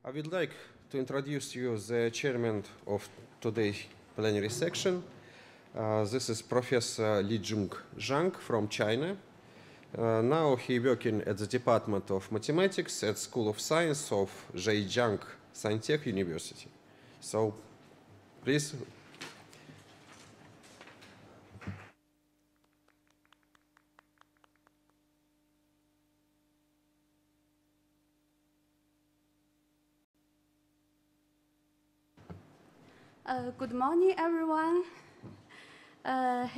I would like to introduce you the chairman of today's plenary section. This is Professor Lijun Zhang from China. Now he working at the Department of Mathematics at School of Science of Zhejiang Science University. So, please. Good morning, everyone.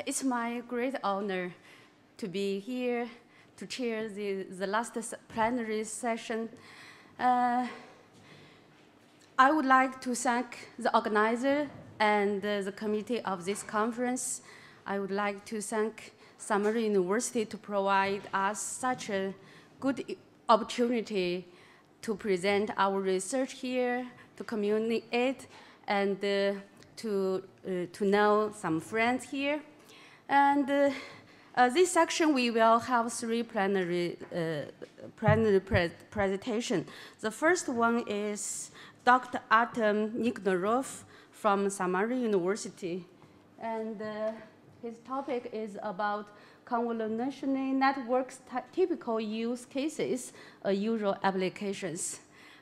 It's my great honor to be here to chair the last plenary session. I would like to thank the organizer and the committee of this conference. I would like to thank Samara University to provide us such a good opportunity to present our research here, to communicate, and to know some friends here. And this section, we will have three plenary presentations. The first one is Dr. Artem Nikonorov from Samara University. And his topic is about convolutional networks, typical use cases, usual applications.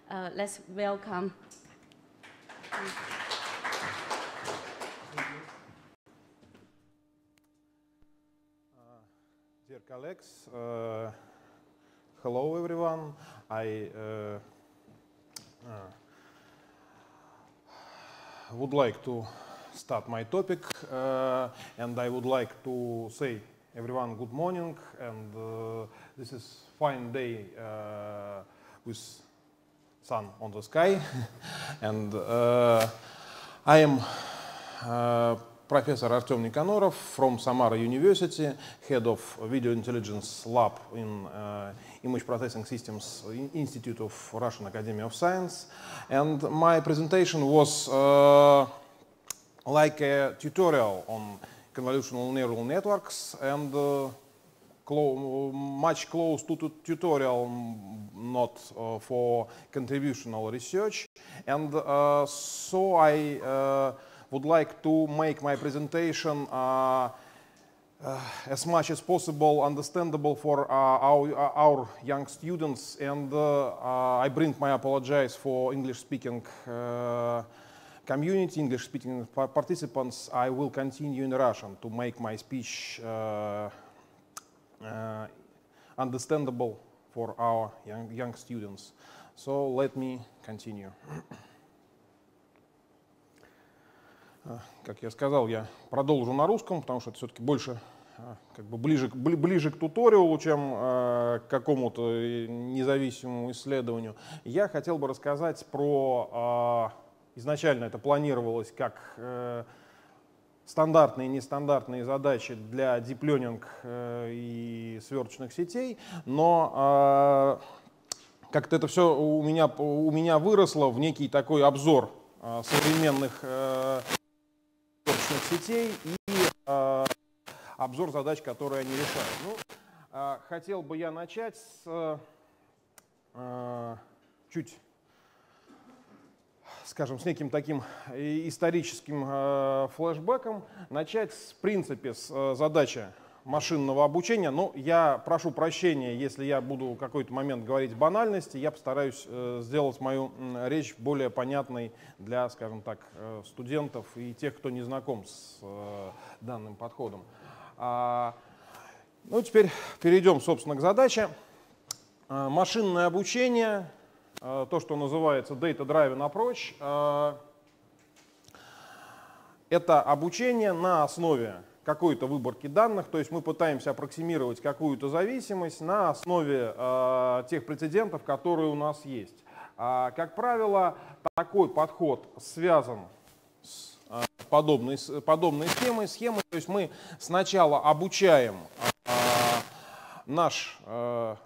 Let's welcome. Dear colleagues, hello everyone. I would like to start my topic, and I would like to say everyone good morning. And this is fine day with sun on the sky. And I am Professor Artem Nikonorov from Samara University, head of Video Intelligence Lab in Image Processing Systems Institute of Russian Academy of Science. And my presentation was like a tutorial on convolutional neural networks, and much close to tutorial, not for contributional research. And so I would like to make my presentation as much as possible understandable for our young students. And I bring my apologies for English-speaking community, English-speaking participants. I will continue in Russian to make my speech understandable for our young students. So let me continue. Как я сказал, я продолжу на русском, потому что это все-таки больше как бы ближе к туториалу, чем к какому-то независимому исследованию. Я хотел бы рассказать про... Изначально это планировалось как стандартные и нестандартные задачи для deep learning и сверточных сетей, но как-то это все у меня выросло в некий такой обзор современных сетей и обзор задач, которые они решают. Ну, хотел бы я начать с скажем, с неким таким историческим флешбеком, начать в принципе с задачи машинного обучения. Но я прошу прощения, если я буду в какой-то момент говорить банальности, я постараюсь сделать мою речь более понятной для, скажем так, студентов и тех, кто не знаком с данным подходом. Ну, теперь перейдем, собственно, к задаче. Машинное обучение, то, что называется data-driven approach, это обучение на основе какой-то выборки данных, то есть мы пытаемся аппроксимировать какую-то зависимость на основе тех прецедентов, которые у нас есть. Как правило, такой подход связан с подобной схемой, то есть мы сначала обучаем наш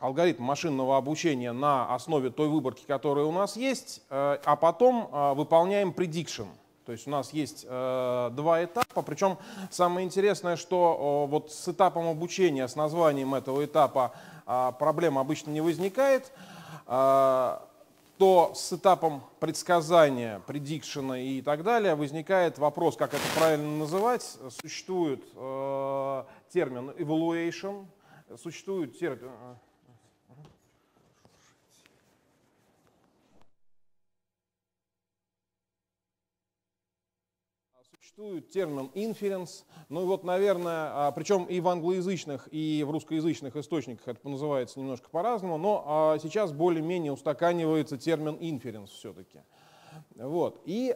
алгоритм машинного обучения на основе той выборки, которая у нас есть, а потом выполняем prediction. То есть у нас есть два этапа, причем самое интересное, что вот с этапом обучения, с названием этого этапа проблема обычно не возникает. то с этапом предсказания, предикшена и так далее возникает вопрос, как это правильно называть. Существует термин evaluation, существует термин... Существует термин inference, ну и вот, наверное, причем и в англоязычных, и в русскоязычных источниках это называется немножко по-разному, но сейчас более-менее устаканивается термин inference все-таки. Вот. И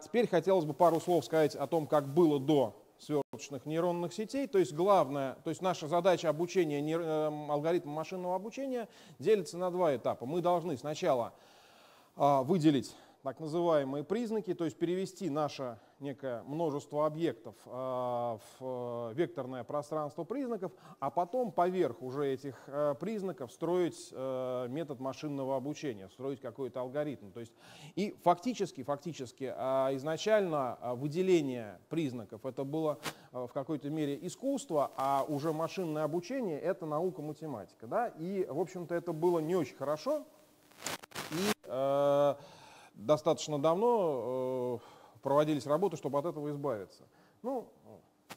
теперь хотелось бы пару слов сказать о том, как было до сверточных нейронных сетей. То есть главное, то есть наша задача обучения алгоритма машинного обучения делится на два этапа. Мы должны сначала выделить так называемые признаки, то есть перевести наше некое множество объектов в векторное пространство признаков, а потом поверх уже этих признаков строить метод машинного обучения, строить какой-то алгоритм. То есть и фактически изначально выделение признаков это было в какой-то мере искусство, а уже машинное обучение это наука, математика. Да? И в общем-то это было не очень хорошо. И достаточно давно проводились работы, чтобы от этого избавиться. Ну,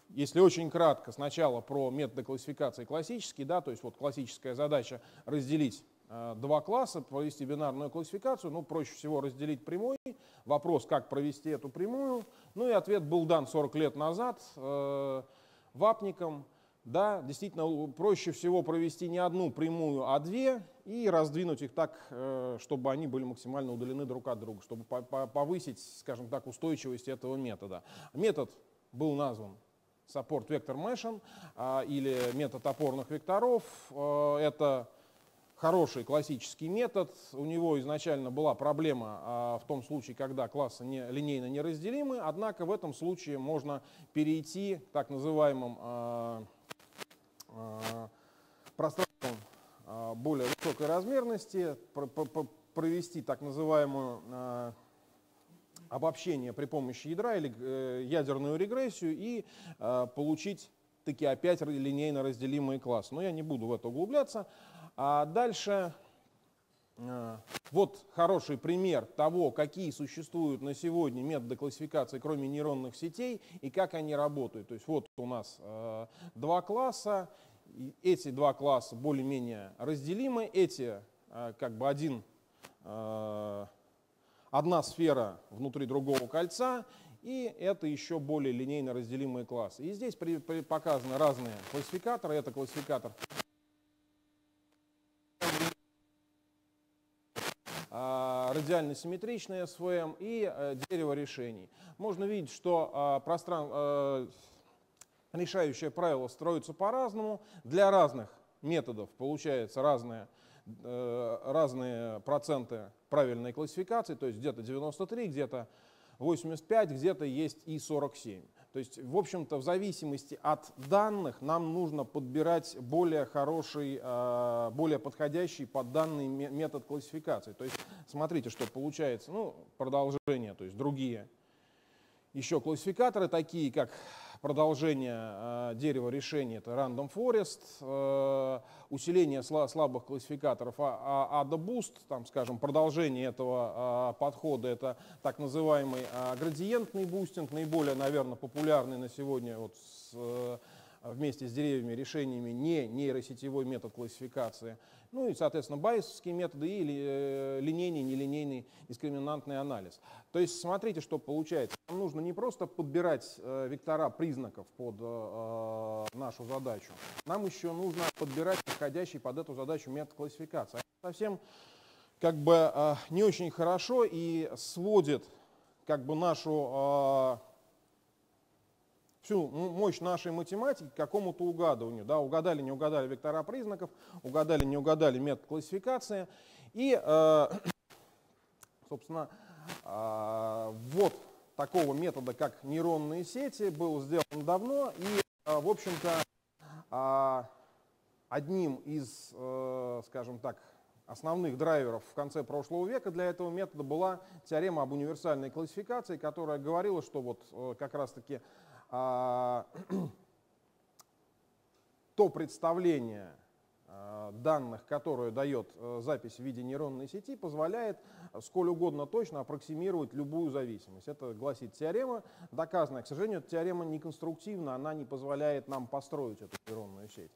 если очень кратко, сначала про методы классификации классические, да, то есть вот классическая задача разделить два класса, провести бинарную классификацию, ну, проще всего разделить прямой. Вопрос, как провести эту прямую. Ну и ответ был дан 40 лет назад вапником. Да, действительно, проще всего провести не одну прямую, а две и раздвинуть их так, чтобы они были максимально удалены друг от друга, чтобы повысить, скажем так, устойчивость этого метода. Метод был назван Support Vector Meshing или метод опорных векторов. Это хороший классический метод. У него изначально была проблема в том случае, когда классы линейно неразделимы, однако в этом случае можно перейти к так называемым пространством более высокой размерности, провести так называемое обобщение при помощи ядра или ядерную регрессию и получить таки опять линейно разделимые классы. Но я не буду в это углубляться. А дальше вот хороший пример того, какие существуют на сегодня методы классификации, кроме нейронных сетей, и как они работают. То есть вот у нас два класса, эти два класса более-менее разделимы, эти как бы одна сфера внутри другого кольца, и это еще более линейно разделимые классы. И здесь показаны разные классификаторы. Это классификатор радиально-симметричное СВМ и дерево решений. Можно видеть, что решающее правило строится по-разному. Для разных методов получается разные проценты правильной классификации, то есть где-то 93, где-то 85, где-то есть и 47. То есть, в общем-то, в зависимости от данных нам нужно подбирать более хороший, более подходящий под данный метод классификации. То есть, смотрите, что получается. Ну, продолжение, то есть другие еще классификаторы, такие как продолжение дерева решений, это Random Forest, усиление слабых классификаторов Ada Boost, там, скажем, продолжение этого подхода, это так называемый градиентный бустинг, наиболее, наверное, популярный на сегодня вот вместе с деревьями решениями не нейросетевой метод классификации. Ну и, соответственно, байесовские методы и линейный, нелинейный дискриминантный анализ. То есть смотрите, что получается. Нам нужно не просто подбирать вектора признаков под нашу задачу, нам еще нужно подбирать подходящий под эту задачу метод классификации. Это совсем как бы не очень хорошо и сводит как бы нашу всю мощь нашей математики к какому-то угадыванию. Да, угадали, не угадали вектора признаков, угадали, не угадали метод классификации. И, собственно, вот такого метода, как нейронные сети, был сделан давно. И, в общем-то, одним из, скажем так, основных драйверов в конце прошлого века для этого метода была теорема об универсальной классификации, которая говорила, что вот как раз-таки то представление данных, которую дает запись в виде нейронной сети, позволяет сколь угодно точно аппроксимировать любую зависимость. Это гласит теорема, доказанная. К сожалению, эта теорема не конструктивна, она не позволяет нам построить эту нейронную сеть.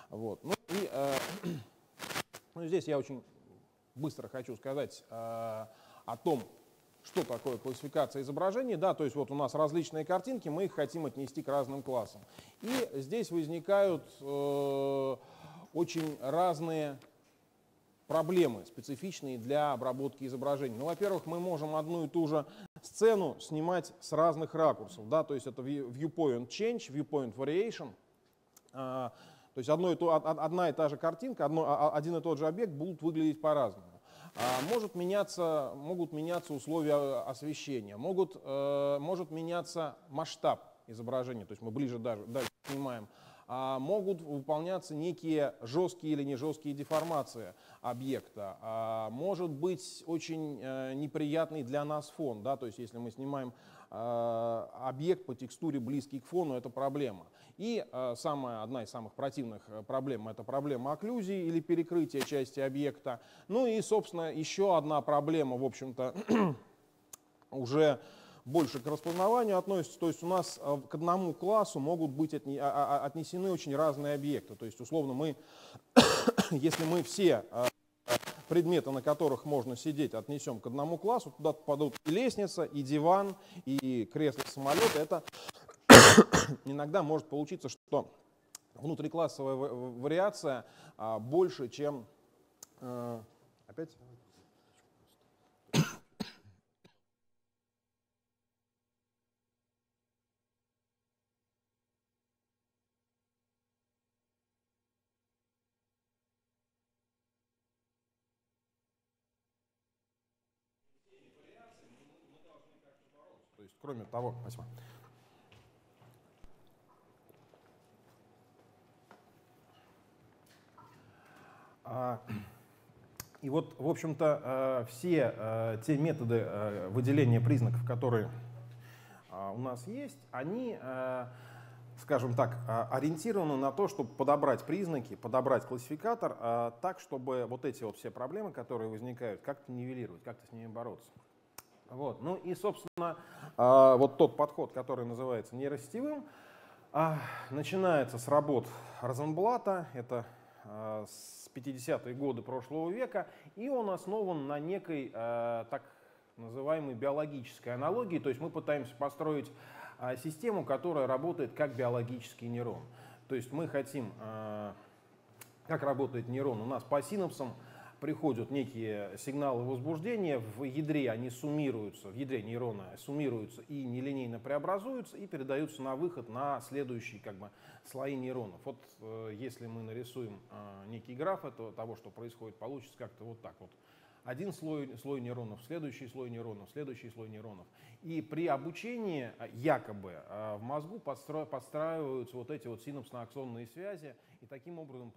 Вот. Ну, и, здесь я очень быстро хочу сказать о том, что такое классификация изображений. Да, то есть вот у нас различные картинки, мы их хотим отнести к разным классам. И здесь возникают очень разные проблемы, специфичные для обработки изображений. Ну, во-первых, мы можем одну и ту же сцену снимать с разных ракурсов. Да, то есть это viewpoint change, viewpoint variation. То есть одна и та же картинка, один и тот же объект будут выглядеть по-разному. Могут меняться условия освещения, может меняться масштаб изображения, то есть мы ближе дальше снимаем. Могут выполняться некие жесткие или не жесткие деформации объекта. Может быть очень неприятный для нас фон, да, то есть если мы снимаем объект по текстуре близкий к фону, это проблема. И одна из самых противных проблем — это проблема окклюзии или перекрытия части объекта. Ну и, собственно, еще одна проблема, в общем-то, уже больше к распознаванию относится. То есть у нас к одному классу могут быть отнесены очень разные объекты. То есть, условно, если мы все предметы, на которых можно сидеть, отнесем к одному классу, туда попадут и лестница, и диван, и кресло самолета. Это иногда может получиться, что внутриклассовая вариация больше, чем... Опять? То есть, кроме того, спасибо. И вот, в общем-то, все те методы выделения признаков, которые у нас есть, они, скажем так, ориентированы на то, чтобы подобрать признаки, подобрать классификатор так, чтобы вот эти вот все проблемы, которые возникают, как-то нивелировать, как-то с ними бороться. Вот. Ну и, собственно, вот тот подход, который называется нейросетевым, начинается с работ Розенблата, это с 50-е годы прошлого века, и он основан на некой так называемой биологической аналогии, то есть мы пытаемся построить систему, которая работает как биологический нейрон. То есть мы хотим, как работает нейрон, у нас по синапсам приходят некие сигналы возбуждения, в ядре они суммируются, в ядре нейрона суммируются и нелинейно преобразуются и передаются на выход на следующие слои нейронов. Вот если мы нарисуем некий граф того, что происходит, получится как-то вот так вот. Один слой нейронов, следующий слой нейронов, следующий слой нейронов. И при обучении якобы в мозгу подстраиваются вот эти вот синапсно-аксонные связи, и таким образом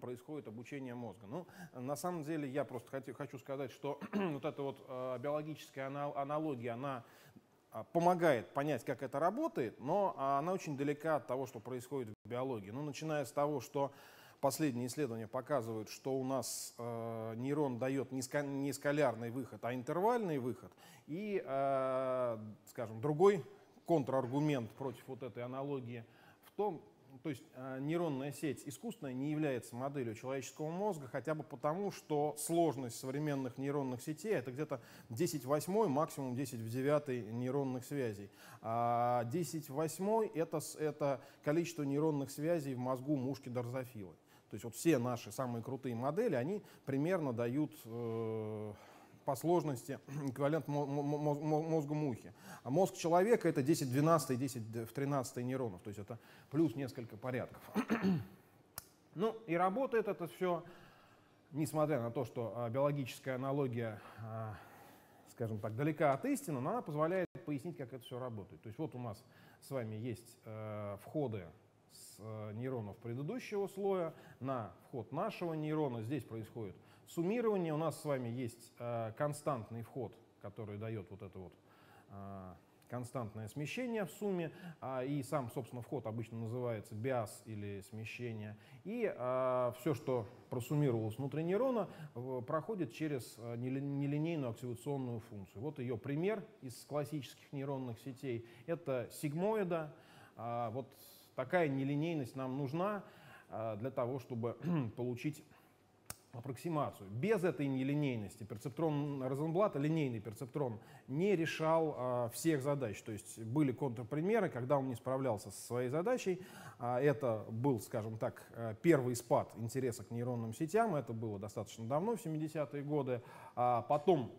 происходит обучение мозга. Ну, на самом деле я просто хочу сказать, что вот эта вот биологическая аналогия, она помогает понять, как это работает, но она очень далека от того, что происходит в биологии. Ну, начиная с того, что последние исследования показывают, что у нас нейрон дает не скалярный выход, а интервальный выход. И, скажем, другой контраргумент против вот этой аналогии в том, то есть нейронная сеть искусственная не является моделью человеческого мозга, хотя бы потому, что сложность современных нейронных сетей — это где-то 10 в 8, максимум 10 в 9 нейронных связей. А 10 в 8 — это количество нейронных связей в мозгу мушки дрозофилы. То есть вот все наши самые крутые модели, они примерно дают по сложности эквивалент мозгу мухи. А мозг человека — это 10 в 12, 10 в 13 нейронов, то есть это плюс несколько порядков. Ну и работает это все, несмотря на то, что биологическая аналогия, скажем так, далека от истины, но она позволяет пояснить, как это все работает. То есть вот у нас с вами есть входы с нейронов предыдущего слоя на вход нашего нейрона. Здесь происходит суммирование. У нас с вами есть константный вход, который дает вот эту вот константное смещение в сумме, и сам, собственно, вход обычно называется биас или смещение. И все, что просуммировалось внутри нейрона, проходит через нелинейную активационную функцию. Вот ее пример из классических нейронных сетей. Это сигмоида. Вот такая нелинейность нам нужна для того, чтобы получить аппроксимацию. Без этой нелинейности перцептрон Розенблата, линейный перцептрон, не решал всех задач. То есть были контрпримеры, когда он не справлялся со своей задачей. Это был, скажем так, первый спад интереса к нейронным сетям. Это было достаточно давно, в 70-е годы. Потом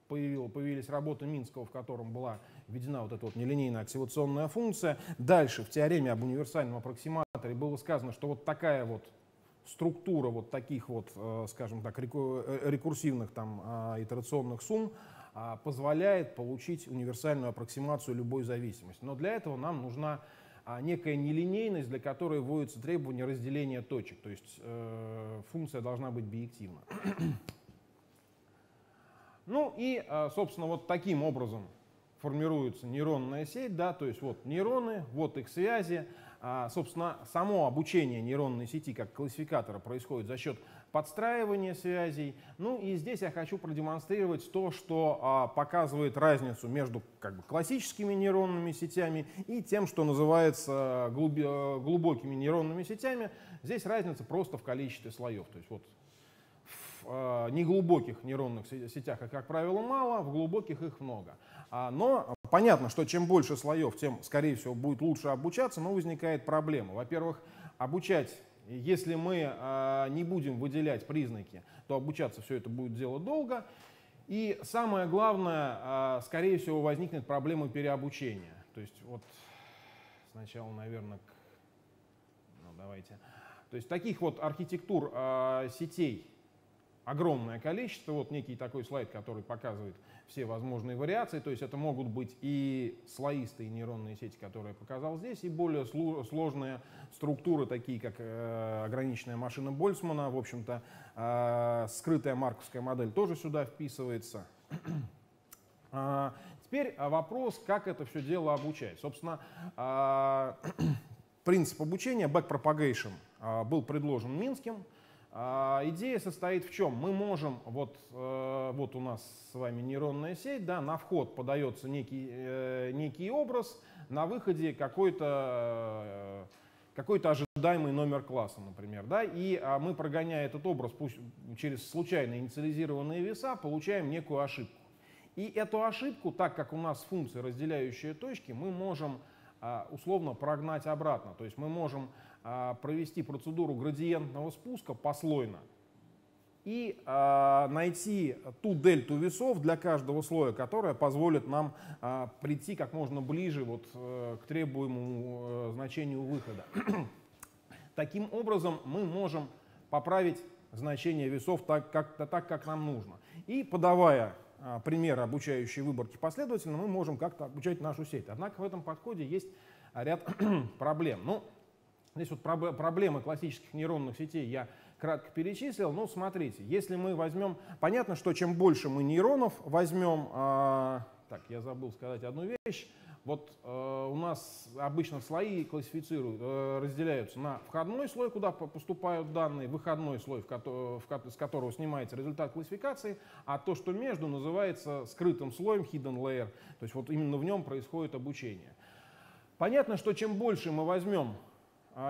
появились работы Минского, в котором была введена вот эта вот нелинейная активационная функция. Дальше в теореме об универсальном аппроксиматоре было сказано, что вот такая вот структура вот таких вот, скажем так, рекурсивных там итерационных сумм позволяет получить универсальную аппроксимацию любой зависимости. Но для этого нам нужна некая нелинейность, для которой вводится требование разделения точек. То есть функция должна быть биективна. Ну и, собственно, вот таким образом формируется нейронная сеть, да, то есть вот нейроны, вот их связи. Собственно, само обучение нейронной сети как классификатора происходит за счет подстраивания связей. Ну и здесь я хочу продемонстрировать то, что показывает разницу между классическими нейронными сетями и тем, что называется глубокими нейронными сетями. Здесь разница просто в количестве слоев. То есть вот в неглубоких нейронных сетях, как правило, мало, в глубоких их много. Но понятно, что чем больше слоев, тем, скорее всего, будет лучше обучаться, но возникает проблема. Во-первых, обучать, если мы не будем выделять признаки, то обучаться все это будет делать долго. И самое главное, скорее всего, возникнет проблема переобучения. То есть вот сначала, наверное, давайте. То есть таких вот архитектур сетей огромное количество. Вот некий такой слайд, который показывает все возможные вариации. То есть это могут быть и слоистые нейронные сети, которые я показал здесь, и более сложные структуры, такие как ограниченная машина Больцмана. В общем-то, скрытая марковская модель тоже сюда вписывается. Теперь вопрос, как это все дело обучать. Собственно, принцип обучения backpropagation был предложен Минским. Идея состоит в чем? Мы можем, вот у нас с вами нейронная сеть, да, на вход подается некий образ, на выходе какой-то ожидаемый номер класса, например. Да, и мы, прогоняя этот образ пусть через случайно инициализированные веса, получаем некую ошибку. И эту ошибку, так как у нас функция разделяющая точки, мы можем условно прогнать обратно. То есть мы можем провести процедуру градиентного спуска послойно и найти ту дельту весов для каждого слоя, которая позволит нам прийти как можно ближе вот к требуемому значению выхода. Таким образом мы можем поправить значение весов так, как нам нужно. И подавая примеры обучающей выборки последовательно, мы можем как-то обучать нашу сеть. Однако в этом подходе есть ряд проблем. Ну, здесь вот проблемы классических нейронных сетей я кратко перечислил. Ну, смотрите, если мы возьмем... Понятно, что чем больше мы нейронов возьмем... Так, я забыл сказать одну вещь. Вот у нас обычно слои разделяются на входной слой, куда поступают данные, выходной слой, с которого снимается результат классификации, а то, что между, называется скрытым слоем, hidden layer. То есть вот именно в нем происходит обучение. Понятно, что чем больше мы возьмем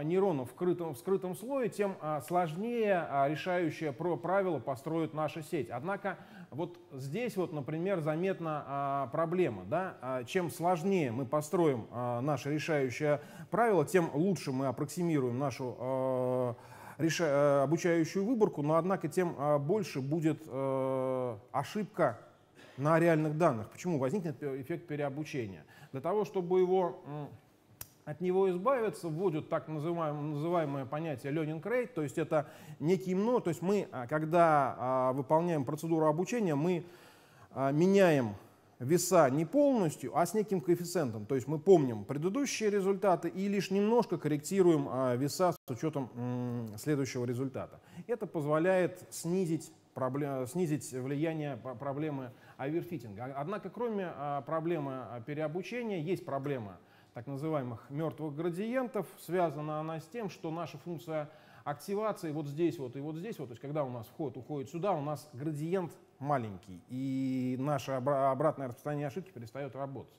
нейронов в скрытом слое, тем сложнее решающее правило построит наша сеть. Однако вот здесь, вот, например, заметна проблема. Да? Чем сложнее мы построим наше решающее правило, тем лучше мы аппроксимируем нашу обучающую выборку, но однако тем больше будет ошибка на реальных данных. Почему? Возникнет эффект переобучения. Для того, чтобы от него избавиться, вводят так называемое понятие learning rate, то есть это некий то есть мы, когда выполняем процедуру обучения, мы меняем веса не полностью, а с неким коэффициентом. То есть мы помним предыдущие результаты и лишь немножко корректируем веса с учетом следующего результата. Это позволяет снизить снизить влияние проблемы оверфитинга. Однако, кроме проблемы переобучения, есть проблема так называемых мертвых градиентов. Связана она с тем, что наша функция активации вот здесь вот и вот здесь вот, то есть когда у нас вход уходит сюда, у нас градиент маленький, и наше обратное распространение ошибки перестает работать.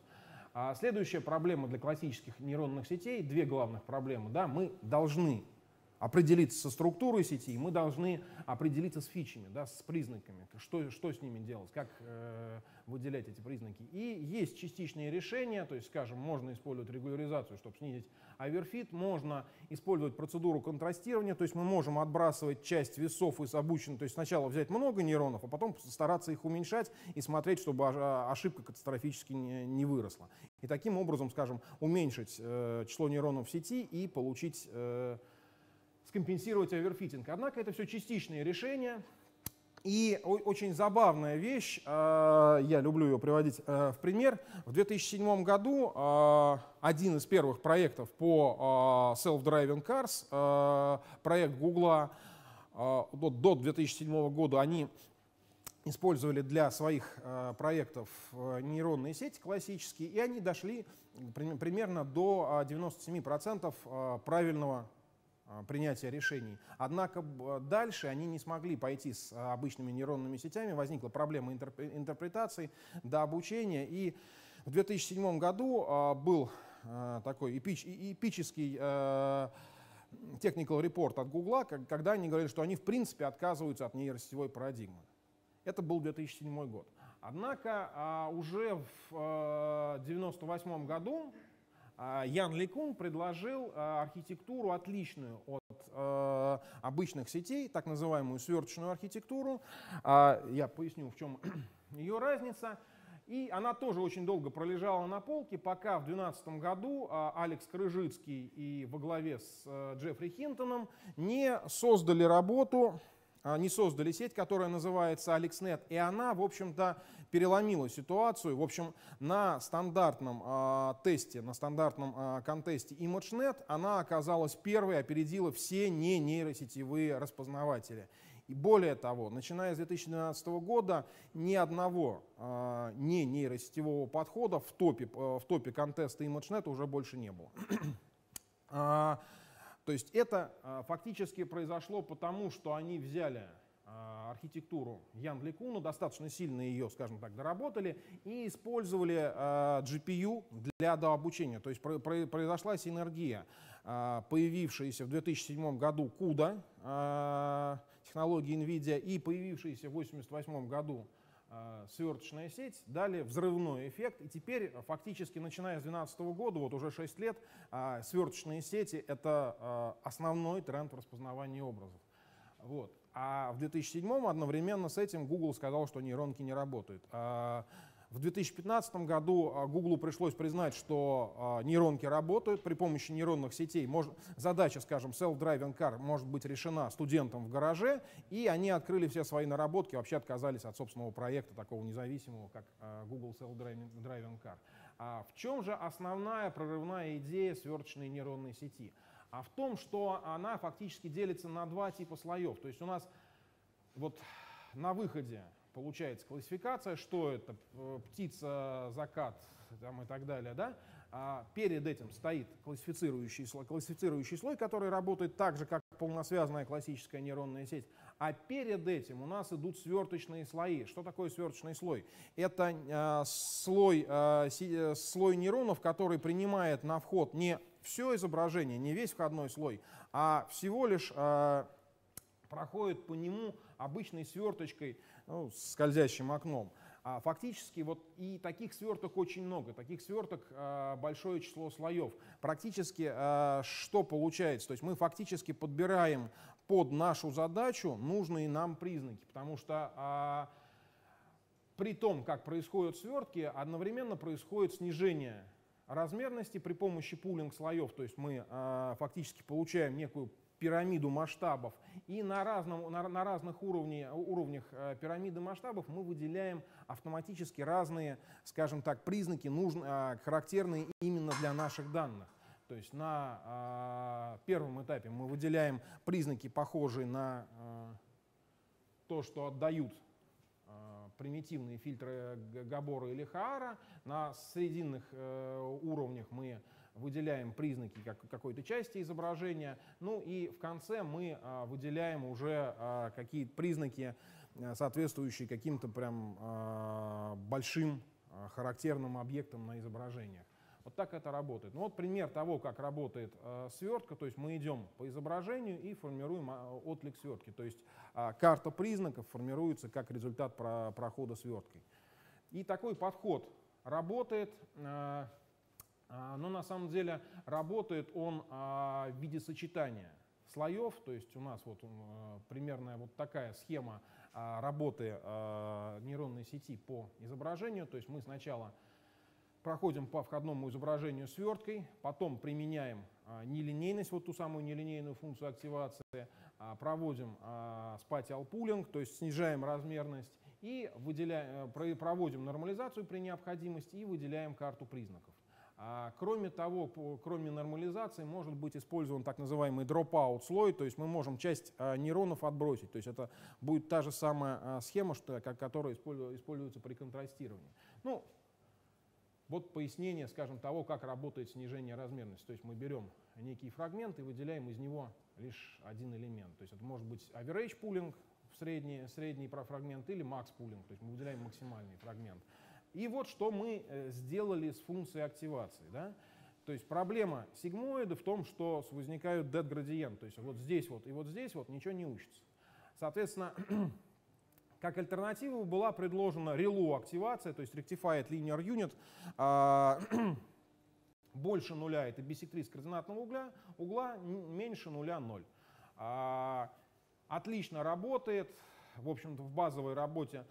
Следующая проблема для классических нейронных сетей, две главных проблемы. Да, мы должны определиться со структурой сети, мы должны определиться с фичами, да, с признаками, что с ними делать, как выделять эти признаки. И есть частичные решения, то есть, скажем, можно использовать регуляризацию, чтобы снизить оверфит, можно использовать процедуру контрастирования, то есть мы можем отбрасывать часть весов из обученных, то есть сначала взять много нейронов, а потом стараться их уменьшать и смотреть, чтобы ошибка катастрофически не выросла. И таким образом, скажем, уменьшить число нейронов в сети и получить скомпенсировать оверфитинг. Однако это все частичные решения. И очень забавная вещь, я люблю ее приводить в пример. В 2007 году один из первых проектов по self-driving cars, проект Гугла, до 2007 года они использовали для своих проектов нейронные сети классические, и они дошли примерно до 97% правильного принятия решений. Однако дальше они не смогли пойти с обычными нейронными сетями, возникла проблема интерпретации до обучения, и в 2007 году был такой эпический technical report от Гугла, когда они говорили, что они в принципе отказываются от нейросетевой парадигмы. Это был 2007 год. Однако уже в 1998 году Ян Ликун предложил архитектуру, отличную от обычных сетей, так называемую сверточную архитектуру. Я поясню, в чем ее разница. И она тоже очень долго пролежала на полке, пока в 2012 году Алекс Крыжицкий и во главе с Джеффри Хинтоном не создали работу, не создали сеть, которая называется AlexNet, и она, в общем-то, переломила ситуацию. В общем, на стандартном тесте, на стандартном контесте ImageNet она оказалась первой, опередила все не нейросетевые распознаватели. И более того, начиная с 2012 года ни одного не нейросетевого подхода в топе контеста ImageNet уже больше не было. То есть это фактически произошло потому, что они взяли архитектуру Ян Ликуна, достаточно сильно ее, скажем так, доработали и использовали GPU для дообучения. То есть произошла синергия, появившаяся в 2007 году CUDA, технологии NVIDIA, и появившаяся в 1988 году сверточная сеть, дали взрывной эффект, и теперь фактически начиная с 2012 года, вот уже 6 лет, сверточные сети — это основной тренд в распознавании образов. Вот. А в 2007 одновременно с этим Google сказал, что нейронки не работают. В 2015 году Google пришлось признать, что нейронки работают. При помощи нейронных сетей задача, скажем, self-driving car может быть решена студентом в гараже, и они открыли все свои наработки, вообще отказались от собственного проекта, такого независимого, как Google self-driving car. В чем же основная прорывная идея сверточной нейронной сети? А в том, что она фактически делится на два типа слоев. То есть у нас вот на выходе получается классификация, что это птица, закат там, и так далее. Да? Перед этим стоит классифицирующий слой, который работает так же, как полносвязанная классическая нейронная сеть. А перед этим у нас идут сверточные слои. Что такое сверточный слой? Это слой нейронов, который принимает на вход не все изображение, не весь входной слой, а всего лишь проходит по нему обычной сверточкой, ну, с скользящим окном. Фактически вот и таких сверток очень много, таких сверток большое число слоев. Практически что получается? То есть мы фактически подбираем под нашу задачу нужные нам признаки, потому что при том, как происходят свертки, одновременно происходит снижение размерности при помощи пулинг слоев, то есть мы фактически получаем некую пирамиду масштабов, и на разных уровнях пирамиды масштабов мы выделяем автоматически разные, скажем так, признаки, характерные именно для наших данных. То есть на первом этапе мы выделяем признаки, похожие на то, что отдают примитивные фильтры Габора или Хаара. На срединных уровнях мы выделяем признаки какой-то части изображения. Ну и в конце мы выделяем уже какие-то признаки, соответствующие каким-то прям большим характерным объектам на изображениях. Вот так это работает. Ну вот пример того, как работает свертка. То есть мы идем по изображению и формируем отклик свертки. То есть карта признаков формируется как результат прохода сверткой. И такой подход работает, но на самом деле работает он в виде сочетания слоев. То есть у нас вот примерно вот такая схема работы нейронной сети по изображению. То есть мы сначала проходим по входному изображению сверткой, потом применяем нелинейность, вот ту самую нелинейную функцию активации, проводим spatial pooling, то есть снижаем размерность, и проводим нормализацию при необходимости и выделяем карту признаков. Кроме того, кроме нормализации, может быть использован так называемый dropout слой, то есть мы можем часть нейронов отбросить. То есть это будет та же самая схема, которая используется при контрастировании. Ну, вот пояснение, скажем, того, как работает снижение размерности. То есть мы берем некий фрагмент и выделяем из него лишь один элемент. То есть это может быть average pooling, средний фрагмент, или max pooling, то есть мы выделяем максимальный фрагмент. И вот что мы сделали с функцией активации. Да? То есть проблема сигмоида в том, что возникают dead градиент. То есть вот здесь вот и вот здесь вот ничего не учится. Соответственно, как альтернатива была предложена ReLU активация, то есть Rectified Linear Unit. Больше нуля — это биссектрис координатного угла, меньше нуля — 0. Отлично работает. В общем-то, в базовой работе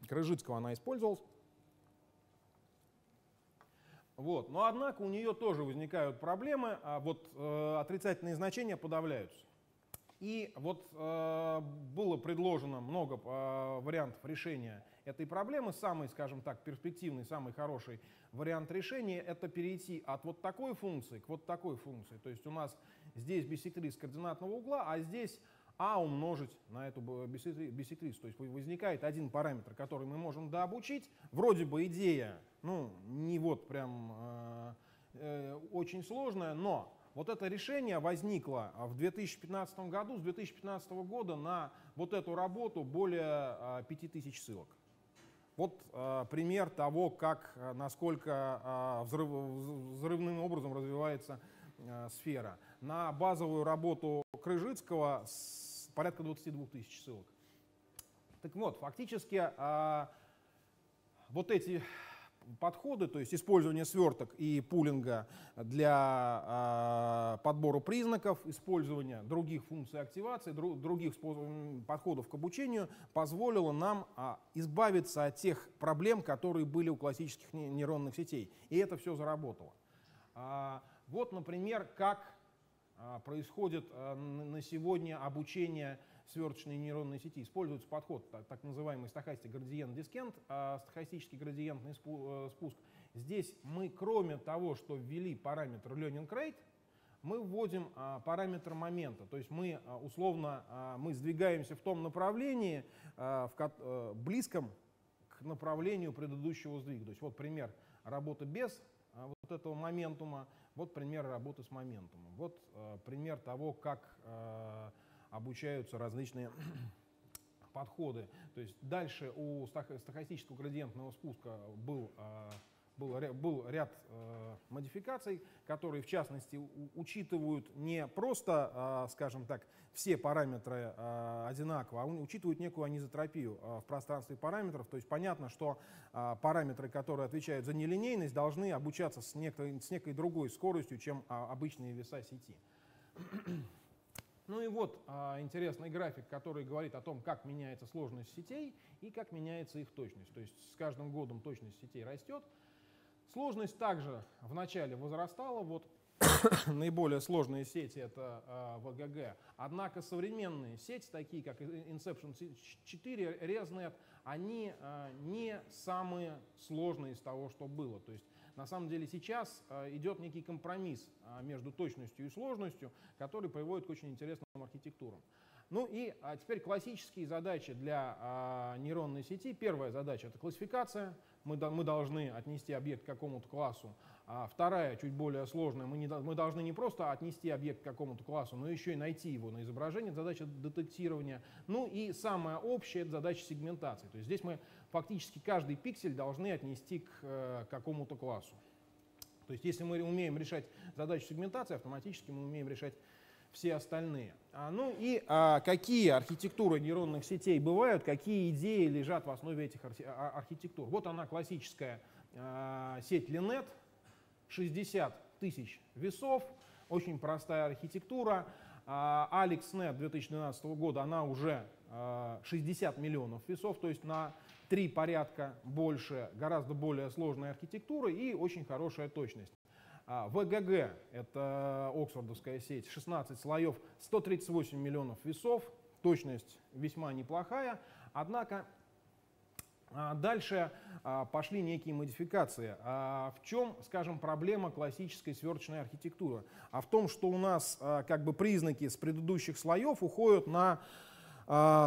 Крыжицкого она использовалась. Вот. Но однако у нее тоже возникают проблемы, вот отрицательные значения подавляются. И вот было предложено много вариантов решения этой проблемы. Самый, скажем так, перспективный, самый хороший вариант решения — это перейти от вот такой функции к вот такой функции. То есть у нас здесь биссектрис координатного угла, а здесь а умножить на эту биссектрис. То есть возникает один параметр, который мы можем дообучить. Вроде бы идея, ну, не вот прям очень сложная, но вот это решение возникло в 2015 году. С 2015 года на вот эту работу более 5000 ссылок. Вот пример того, насколько взрывным образом развивается сфера. На базовую работу Крыжицкого порядка 22 тысяч ссылок. Так вот, фактически вот эти подходы, то есть использование сверток и пулинга для подбора признаков, использование других функций активации, других подходов к обучению позволило нам избавиться от тех проблем, которые были у классических нейронных сетей. И это все заработало. Вот, например, как происходит на сегодня обучение сверточной нейронной сети. Используется подход, так называемый stochastic gradient descent, стохастический градиентный спуск. Здесь мы, кроме того, что ввели параметр learning rate, мы вводим параметр момента. То есть мы условно сдвигаемся в том направлении, близком к направлению предыдущего сдвига. То есть вот пример работы без вот этого моментума, вот пример работы с моментумом. Вот пример того, как обучаются различные подходы. То есть дальше у стохастического градиентного спуска был ряд модификаций, которые, в частности, учитывают не просто, скажем так, все параметры одинаково, а учитывают некую анизотропию в пространстве параметров. То есть понятно, что параметры, которые отвечают за нелинейность, должны обучаться с некой другой скоростью, чем обычные веса сети. Ну и вот интересный график, который говорит о том, как меняется сложность сетей и как меняется их точность. То есть с каждым годом точность сетей растет. Сложность также в начале возрастала. Вот наиболее сложные сети — это ВГГ. Однако современные сети, такие как Inception 4, ResNet, они не самые сложные из того, что было. То есть на самом деле сейчас идет некий компромисс между точностью и сложностью, который приводит к очень интересным архитектурам. Ну и теперь классические задачи для нейронной сети. Первая задача — это классификация. Мы должны отнести объект к какому-то классу. Вторая, чуть более сложная, мы должны не просто отнести объект к какому-то классу, но еще и найти его на изображении. Это задача детектирования. Ну и самая общая — это задача сегментации. То есть здесь мы фактически каждый пиксель должны отнести к какому-то классу. То есть если мы умеем решать задачу сегментации, автоматически мы умеем решать все остальные. Ну и какие архитектуры нейронных сетей бывают, какие идеи лежат в основе этих архитектур. Вот она, классическая сеть Linet, 60 тысяч весов, очень простая архитектура. AlexNet 2012 года, она уже 60 миллионов весов, то есть на 3 порядка больше, гораздо более сложная архитектура и очень хорошая точность. ВГГ, это оксфордовская сеть, 16 слоев, 138 миллионов весов, точность весьма неплохая, однако дальше пошли некие модификации. В чем, скажем, проблема классической сверточной архитектуры? А в том, что у нас как бы признаки с предыдущих слоев уходят на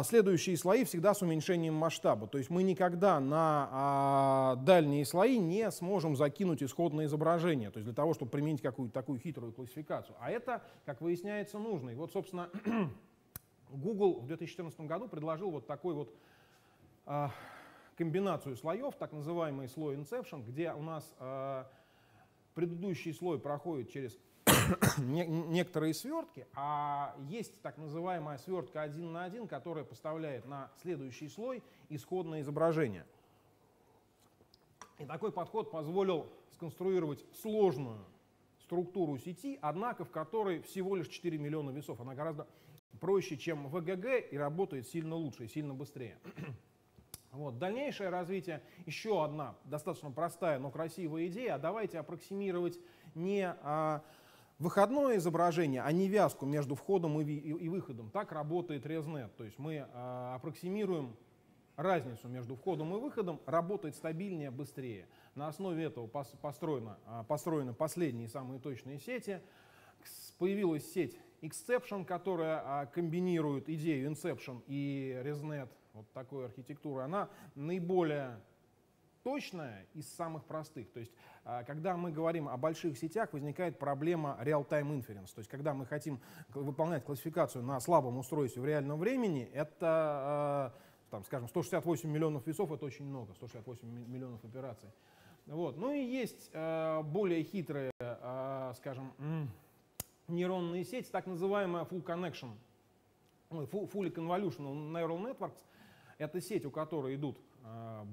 следующие слои всегда с уменьшением масштаба. То есть мы никогда на дальние слои не сможем закинуть исходное изображение, то есть для того, чтобы применить какую-то такую хитрую классификацию. А это, как выясняется, нужно. И вот, собственно, Google в 2014 году предложил вот такой вот комбинацию слоев, так называемый слой Inception, где у нас предыдущий слой проходит через некоторые свертки, а есть так называемая свертка 1 на 1, которая поставляет на следующий слой исходное изображение. И такой подход позволил сконструировать сложную структуру сети, однако в которой всего лишь 4 миллиона весов. Она гораздо проще, чем ВГГ, и работает сильно лучше и сильно быстрее. Вот. Дальнейшее развитие, еще одна достаточно простая, но красивая идея. Давайте аппроксимировать не выходное изображение, а не вязку между входом и выходом. Так работает ResNet. То есть мы аппроксимируем разницу между входом и выходом, работает стабильнее, быстрее. На основе этого построены последние самые точные сети. Появилась сеть Exception, которая комбинирует идею Inception и ResNet, вот такой архитектуры. Она наиболее точная из самых простых. То есть, когда мы говорим о больших сетях, возникает проблема real-time inference. То есть, когда мы хотим выполнять классификацию на слабом устройстве в реальном времени, это, там, скажем, 168 миллионов весов — это очень много, 168 миллионов операций. Вот. Ну и есть более хитрые, скажем, нейронные сети, так называемая full convolutional neural networks. Это сеть, у которой идут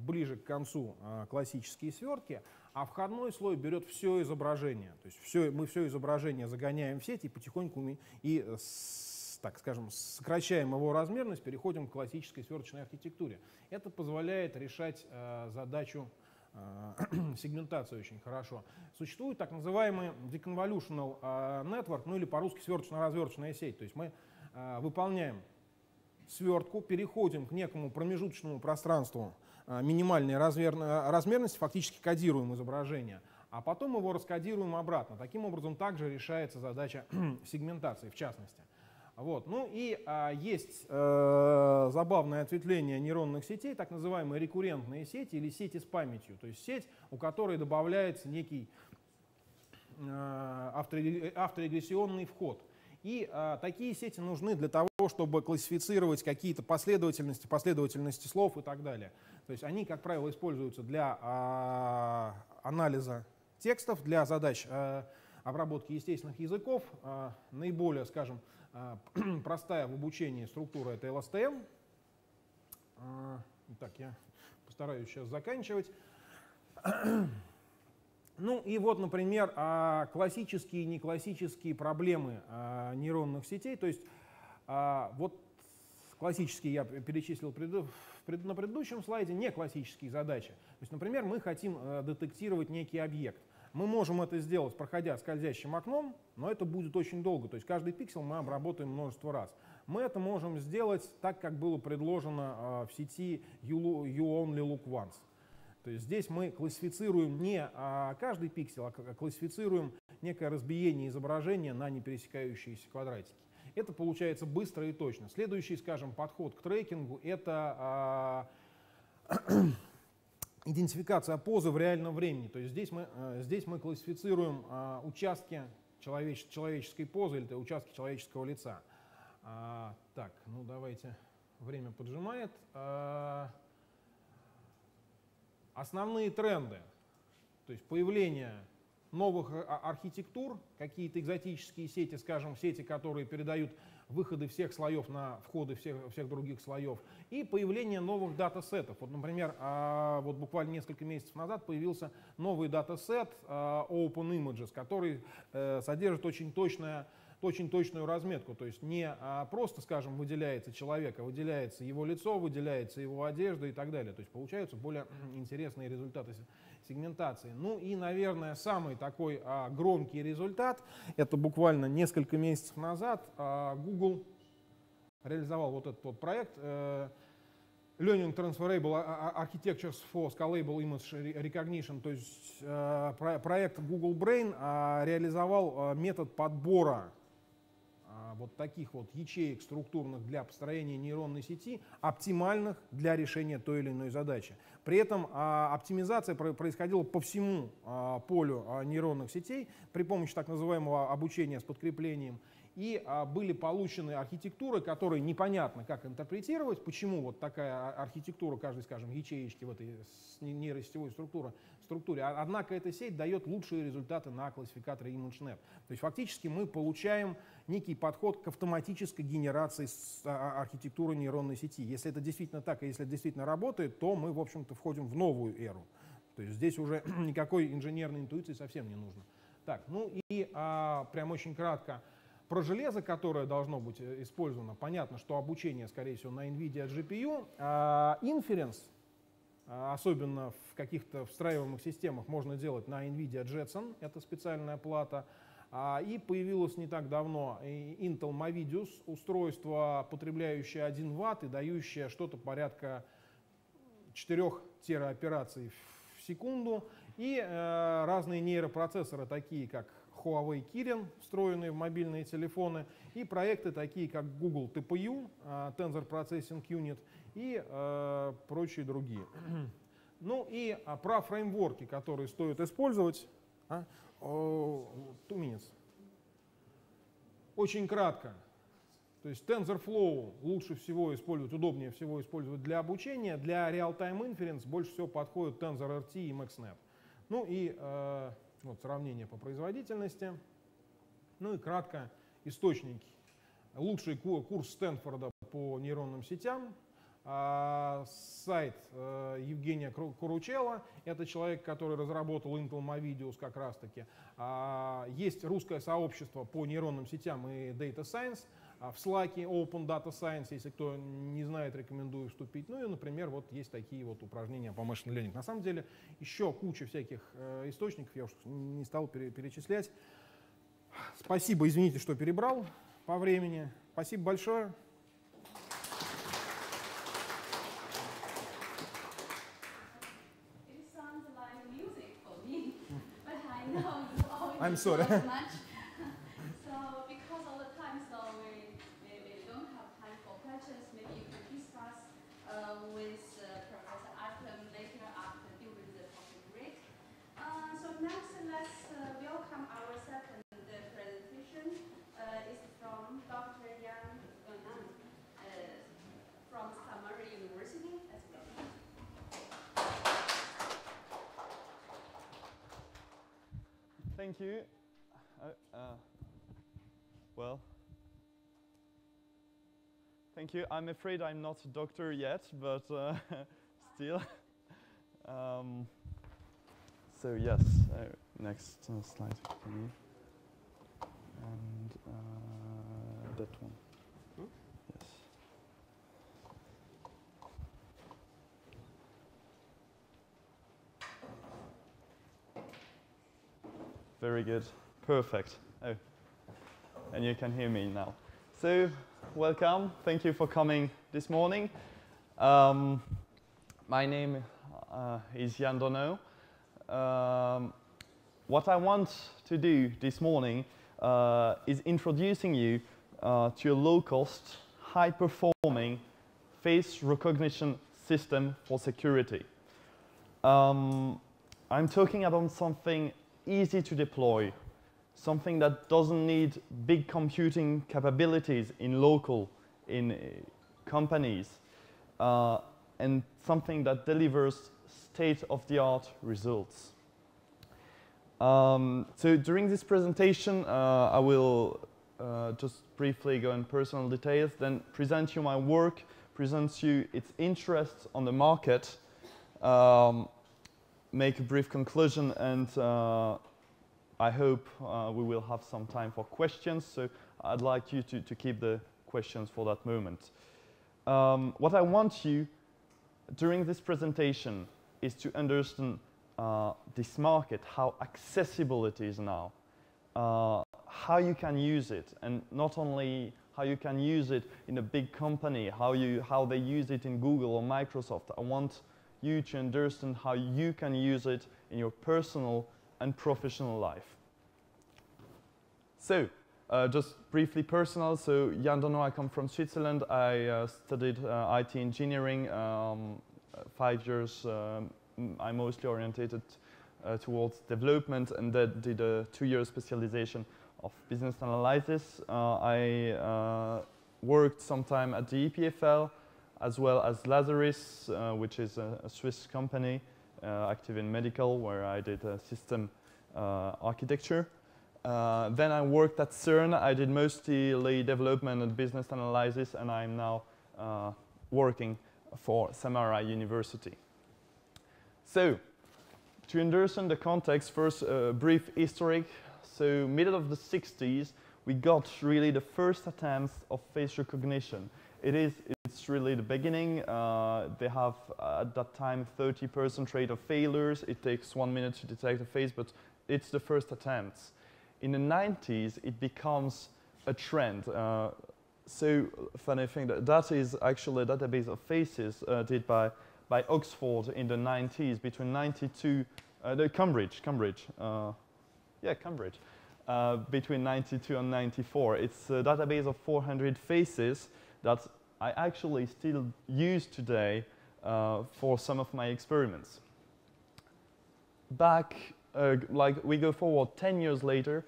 ближе к концу классические свертки, а входной слой берет все изображение. То есть мы все изображение загоняем в сеть и потихоньку так скажем, сокращаем его размерность, переходим к классической сверточной архитектуре. Это позволяет решать задачу сегментации очень хорошо. Существует так называемый deconvolutional network, ну или по-русски сверточно-разверточная сеть. То есть мы выполняем свертку, переходим к некому промежуточному пространству минимальной размерности, фактически кодируем изображение, а потом его раскодируем обратно. Таким образом также решается задача сегментации в частности. Вот. Ну и есть забавное ответвление нейронных сетей, так называемые рекуррентные сети или сети с памятью, то есть сеть, у которой добавляется некий авторегрессионный вход. И такие сети нужны для того, чтобы классифицировать какие-то последовательности слов и так далее. То есть они, как правило, используются для анализа текстов, для задач обработки естественных языков. Наиболее, скажем, простая в обучении структура — это LSTM. Итак, я постараюсь сейчас заканчивать. Ну и вот, например, классические и неклассические проблемы нейронных сетей. То есть вот классические я перечислил на предыдущем слайде, не классические задачи. То есть, например, мы хотим детектировать некий объект. Мы можем это сделать, проходя скользящим окном, но это будет очень долго. То есть каждый пиксель мы обработаем множество раз. Мы это можем сделать так, как было предложено в сети You Only Look Once. То есть здесь мы классифицируем не каждый пиксель, а классифицируем некое разбиение изображения на непересекающиеся квадратики. это получается быстро и точно. Следующий, скажем, подход к трекингу — это идентификация позы в реальном времени. То есть здесь мы классифицируем участки человеческой позы или участки человеческого лица. Так, ну давайте, время поджимает. Основные тренды, то есть появление новых архитектур, какие-то экзотические сети, скажем, сети, которые передают выходы всех слоев на входы всех других слоев, и появление новых датасетов. Вот, например, вот буквально несколько месяцев назад появился новый датасет Open Images, который содержит очень точную разметку, то есть не просто, скажем, выделяется человек, а выделяется его лицо, выделяется его одежда и так далее. То есть получаются более интересные результаты сегментации. Ну и, наверное, самый такой громкий результат — это буквально несколько месяцев назад Google реализовал вот этот вот проект Learning Transferable Architectures for Scalable Image Recognition, то есть проект Google Brain реализовал метод подбора вот таких вот ячеек структурных для построения нейронной сети, оптимальных для решения той или иной задачи. При этом оптимизация происходила по всему полю нейронных сетей при помощи так называемого обучения с подкреплением. И были получены архитектуры, которые непонятно как интерпретировать, почему вот такая архитектура каждой, скажем, ячеечки в этой нейросетевой структуре. Однако эта сеть дает лучшие результаты на классификаторе ImageNet. То есть фактически мы получаем некий подход к автоматической генерации архитектуры нейронной сети. Если это действительно так, и если это действительно работает, то мы, в общем-то, входим в новую эру. То есть здесь уже никакой инженерной интуиции совсем не нужно. Так, ну и прям очень кратко. Про железо, которое должно быть использовано, понятно, что обучение, скорее всего, на NVIDIA GPU. Inference, особенно в каких-то встраиваемых системах, можно делать на NVIDIA Jetson, это специальная плата. И появилось не так давно Intel Movidius, устройство, потребляющее 1 Вт и дающее что-то порядка 4 тероопераций в секунду. И разные нейропроцессоры, такие как Huawei Kirin, встроенные в мобильные телефоны, и проекты такие как Google TPU, Tensor Processing Unit и прочие другие. Ну и про фреймворки, которые стоит использовать. 2 minutes. Очень кратко. То есть TensorFlow лучше всего использовать, удобнее всего использовать для обучения. Для Real-Time Inference больше всего подходят TensorRT и MaxNet. Ну и вот сравнение по производительности. Ну и кратко источники. Лучший курс Стэнфорда по нейронным сетям. Сайт Евгения Куручела, это человек, который разработал Intel Movidius как раз таки. Есть русское сообщество по нейронным сетям и Data Science. В Slack Open Data Science, если кто не знает, рекомендую вступить. Ну и, например, вот есть такие вот упражнения по machine learning. На самом деле еще куча всяких источников, я уж не стал перечислять. Спасибо, извините, что перебрал по времени. Спасибо большое. I'm sorry. So because of the time, so we don't have time for questions. Maybe you can discuss with Professor Artem later after during the coffee break. So next, let's welcome our second presentation. It's from Dr. Yann Donon from Samara University as well. Thank you. Well, thank you. I'm afraid I'm not a doctor yet, but still. So yes, next slide, please. And that one. Yes. Very good. Perfect. Oh, and you can hear me now. So, welcome. Thank you for coming this morning. My name is Yann Donon. What I want to do this morning is introducing you to a low-cost, high-performing face recognition system for security. I'm talking about something easy to deploy, something that doesn't need big computing capabilities in companies, and something that delivers state-of-the-art results. So during this presentation, I will just briefly go in personal details, then present you my work, present you its interests on the market, make a brief conclusion, and I hope we will have some time for questions. So I'd like you to keep the questions for that moment. What I want you during this presentation is to understand this market, how accessible it is now, how you can use it, and not only how you can use it in a big company, how they use it in Google or Microsoft. I want you to understand how you can use it in your personal and professional life. So, just briefly personal, so Yann Donon, I come from Switzerland. I studied IT engineering, 5 years. I mostly oriented towards development, and then did a 2-year specialization of business analysis. I worked some time at the EPFL, as well as Lazarus, which is a Swiss company active in medical, where I did system architecture. Then I worked at CERN. I did mostly development and business analysis, and I'm now working for Samara University. So, to understand the context, first a brief history. So, middle of the 60s, we got really the first attempts of face recognition. It's really the beginning. They have at that time 30% rate of failures. It takes 1 minute to detect a face, but it's the first attempts. In the 90s, it becomes a trend. So funny thing, that is actually a database of faces did by Oxford in the 90s, between 92, Cambridge, between 92 and 94. It's a database of 400 faces that I actually still use today for some of my experiments. Back, like we go forward 10 years later,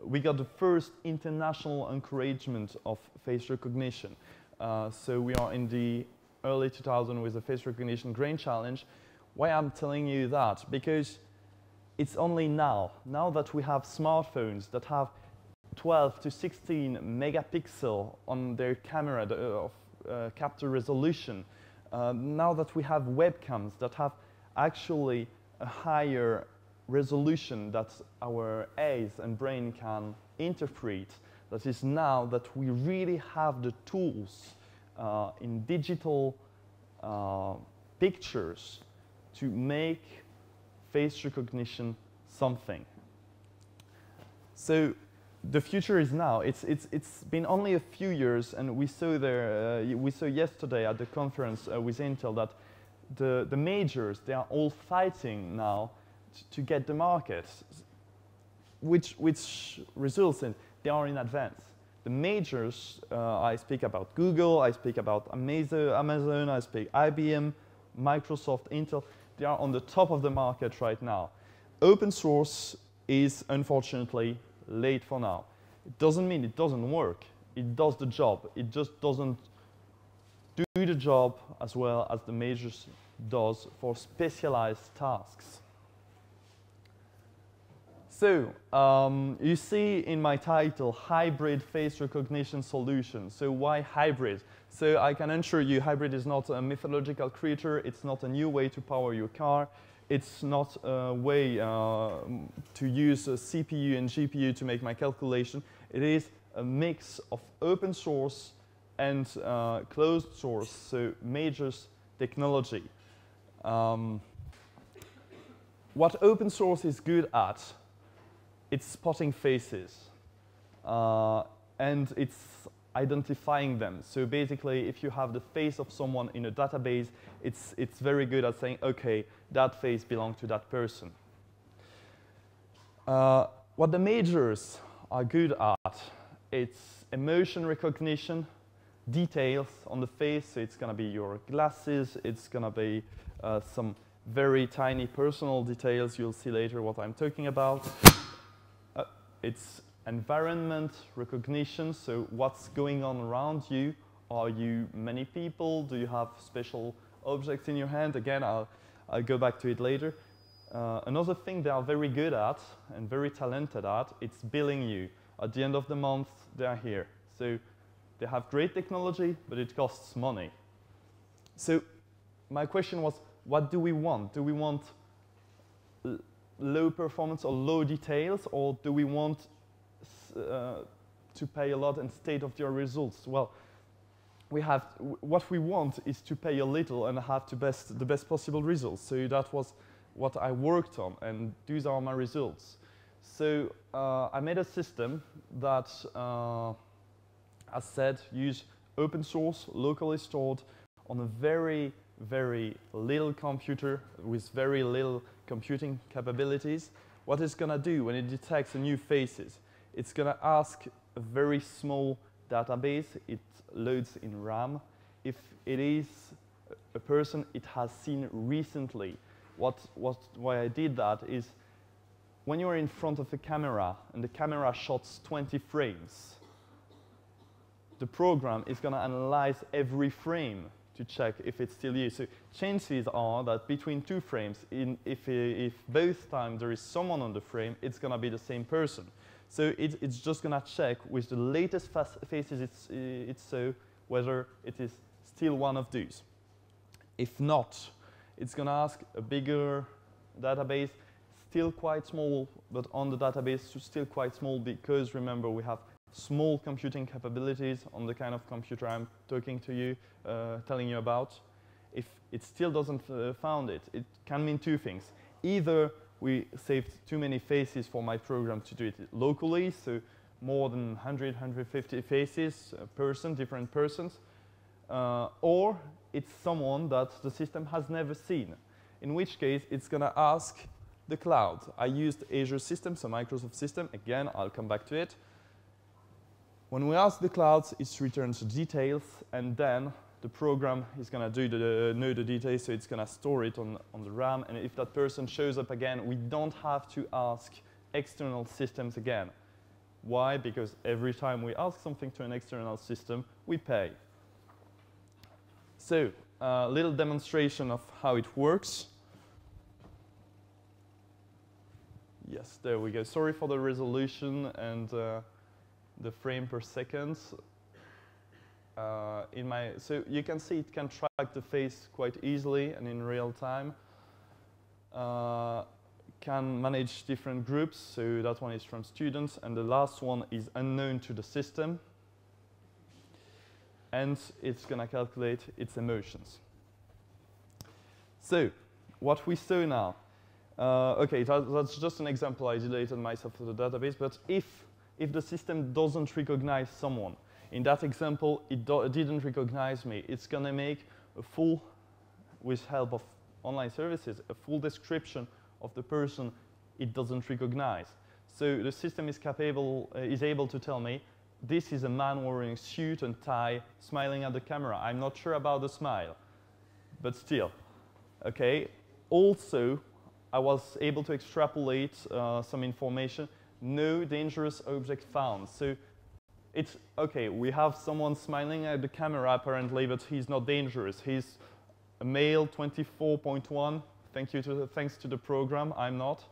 we got the first international encouragement of face recognition. So we are in the early 2000s with the face recognition Grand Challenge. Why I'm telling you that? Because it's only now that we have smartphones that have 12 to 16 megapixel on their camera capture resolution, now that we have webcams that have actually a higher resolution that our eyes and brain can interpret, that is now that we really have the tools in digital pictures to make face recognition something. So the future is now. It's been only a few years, and we saw yesterday at the conference with Intel that the majors, they are all fighting now to get the market, which results in they are in advance. The majors, I speak about Google, I speak about Amazon, I speak IBM, Microsoft, Intel, they are on the top of the market right now. Open source is unfortunately late for now. It doesn't mean it doesn't work. It does the job. It just doesn't do the job as well as the majors does for specialized tasks. So, you see in my title, hybrid face recognition solution. So why hybrid? So I can assure you hybrid is not a mythological creature. It's not a new way to power your car. It's not a way to use a CPU and GPU to make my calculation. It is a mix of open source and closed source, so majors technology. What open source is good at, it's spotting faces, and it's identifying them. So basically, if you have the face of someone in a database, it's very good at saying, okay, that face belongs to that person. What the majors are good at it's emotion recognition, details on the face, so it's going to be your glasses, it's going to be some very tiny personal details, you'll see later what I'm talking about. It's environment recognition, so what's going on around you. Are you many people? Do you have special objects in your hand? Again, I'll go back to it later. Another thing they are very good at and very talented at, it's billing you. At the end of the month, they are here. So they have great technology, but it costs money. So my question was, what do we want? Do we want low performance or low details, or do we want to pay a lot and state-of-the-art results? Well, what we want is to pay a little and have the best possible results. So that was what I worked on, and these are my results. So I made a system that, as said, use open source, locally stored on a very, very little computer with very little computing capabilities. What it's going to do when it detects a new faces, it's going to ask a very small database. It loads in RAM. If it is a person it has seen recently, why I did that is when you're in front of a camera and the camera shots 20 frames, the program is going to analyze every frame to check if it's still you. So chances are that between 2 frames, if both times there is someone on the frame, it's going to be the same person. So it's just going to check with the latest faces it's so whether it is still one of these. If not, it's going to ask a bigger database, still quite small, but on the database still quite small because remember we have small computing capabilities on the kind of computer I'm talking to you, telling you about. If it still doesn't found it, it can mean 2 things. Either we saved too many faces for my program to do it locally, so more than 100, 150 faces, different persons, or it's someone that the system has never seen, in which case it's going to ask the cloud. I used Azure system, so Microsoft system. Again, I'll come back to it. When we ask the clouds, it returns details, and then the program is going to know the details, so it's going to store it on the RAM. And if that person shows up again, we don't have to ask external systems again. Why? Because every time we ask something to an external system, we pay. So, a little demonstration of how it works. Yes, there we go. Sorry for the resolution and the frame per second. So you can see it can track the face quite easily and in real time. Can manage different groups, so that one is from students, and the last one is unknown to the system. And it's going to calculate its emotions. So, what we saw now. Okay, that's just an example. I deleted myself to the database, but if the system doesn't recognize someone, in that example, it didn't recognize me, it's going to make a full, with help of online services, a full description of the person it doesn't recognize. So the system is able to tell me, this is a man wearing a suit and tie, smiling at the camera. I'm not sure about the smile, but still, okay. Also, I was able to extrapolate some information. No dangerous object found. So it's okay. We have someone smiling at the camera apparently, but he's not dangerous. He's a male, 24.1. Thanks to the program. I'm not.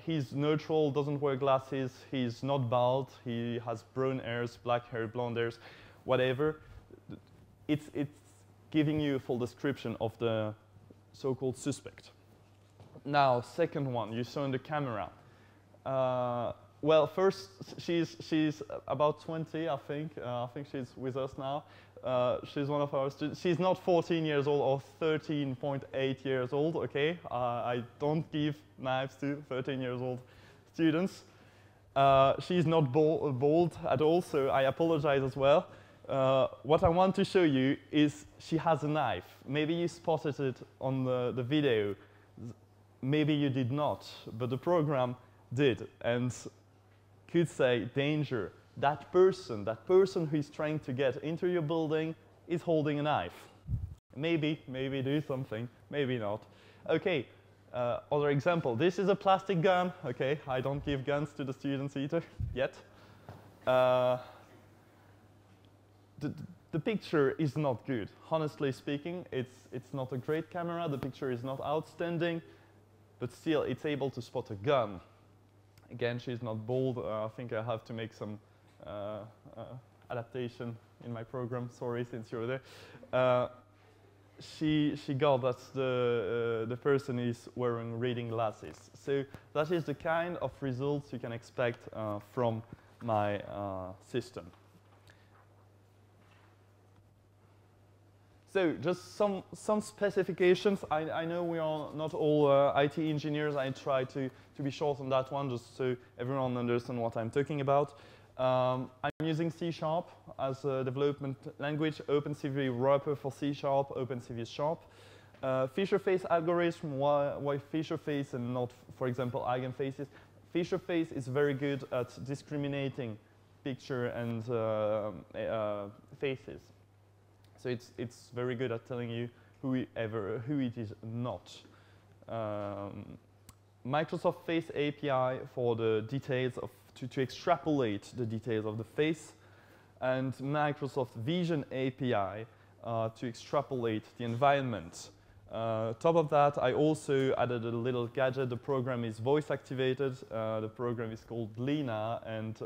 He's neutral, doesn't wear glasses. He's not bald. He has brown hairs, black hair, blonde hairs, whatever. It's giving you a full description of the so-called suspect. Now, second one you saw in the camera. Well, first, she's about 20, I think. I think she's with us now. She's one of our students. She's not 14 years old or 13.8 years old, okay? I don't give knives to 13 years old students. She's not bald at all, so I apologize as well. What I want to show you is she has a knife. Maybe you spotted it on the video. Maybe you did not, but the program did and could say danger, that person who is trying to get into your building is holding a knife. Maybe do something, maybe not. Okay, other example. This is a plastic gun. Okay, I don't give guns to the students either, yet. The picture is not good. Honestly speaking, it's not a great camera. The picture is not outstanding, but still, it's able to spot a gun. Again, she's not bold. I think I have to make some adaptation in my program. Sorry, since you're there. She got that the person is wearing reading glasses. So that is the kind of results you can expect from my system. So just some specifications. I know we are not all IT engineers. I try to be short on that one, just so everyone understands what I'm talking about. I'm using C# as a development language, OpenCV wrapper for C#, OpenCV Sharp. Feature face algorithm, why feature face and not, for example, eigenfaces? Feature face is very good at discriminating picture and faces. So it's very good at telling you who it is not. Microsoft Face API for the details of to extrapolate the details of the face, and Microsoft Vision API to extrapolate the environment. Top of that, I also added a little gadget. The program is voice activated. The program is called Lina, and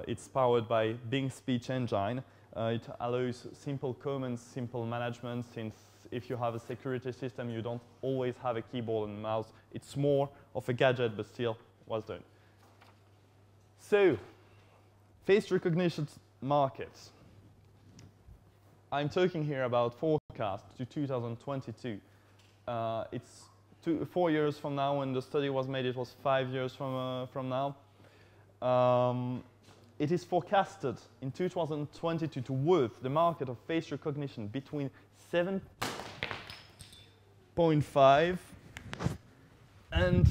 it's powered by Bing Speech Engine. It allows simple commands, simple management, since if you have a security system, you don't always have a keyboard and mouse. It's more of a gadget, but still was done. So, face recognition markets. I'm talking here about forecast to 2022. It's 4 years from now. When the study was made, it was 5 years from now. It is forecasted in 2022 to worth the market of face recognition between 7.5 and,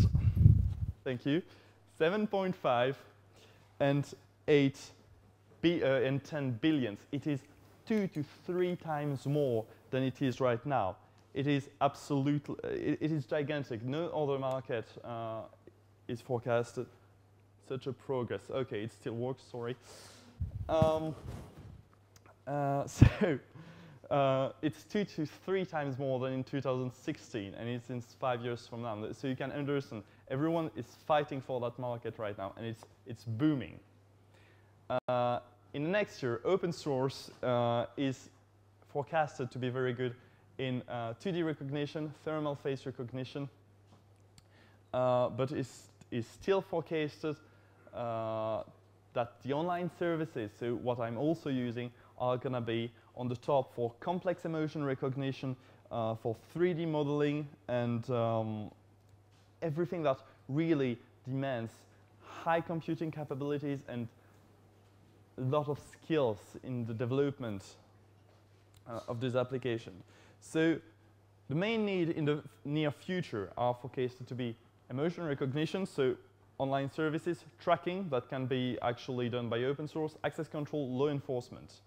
thank you, 7.5 and 10 billions. It is 2 to 3 times more than it is right now. It is absolutely, it is gigantic. No other market is forecasted such a progress. Okay, it still works, sorry. It's 2 to 3 times more than in 2016, and it's in 5 years from now. So you can understand, everyone is fighting for that market right now, and it's booming. In the next year, open source is forecasted to be very good in 2D recognition, thermal face recognition, but is still forecasted that the online services, so what I'm also using, are going to be on the top for complex emotion recognition, for 3D modeling, and everything that really demands high computing capabilities and a lot of skills in the development of this application. So the main need in the near future are forecasted to be emotion recognition, so online services, tracking that can be actually done by open source, access control, law enforcement.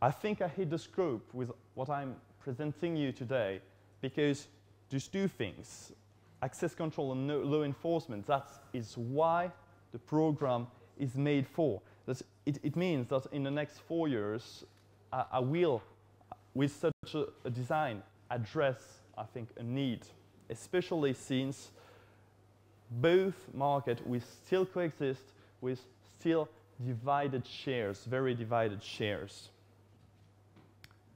I think I hit the scope with what I'm presenting you today, because these two things, access control and law enforcement, that is why the program is made for. It means that in the next 4 years, I will, with such a design, address, I think, a need, especially since both markets will still coexist with still divided shares, very divided shares.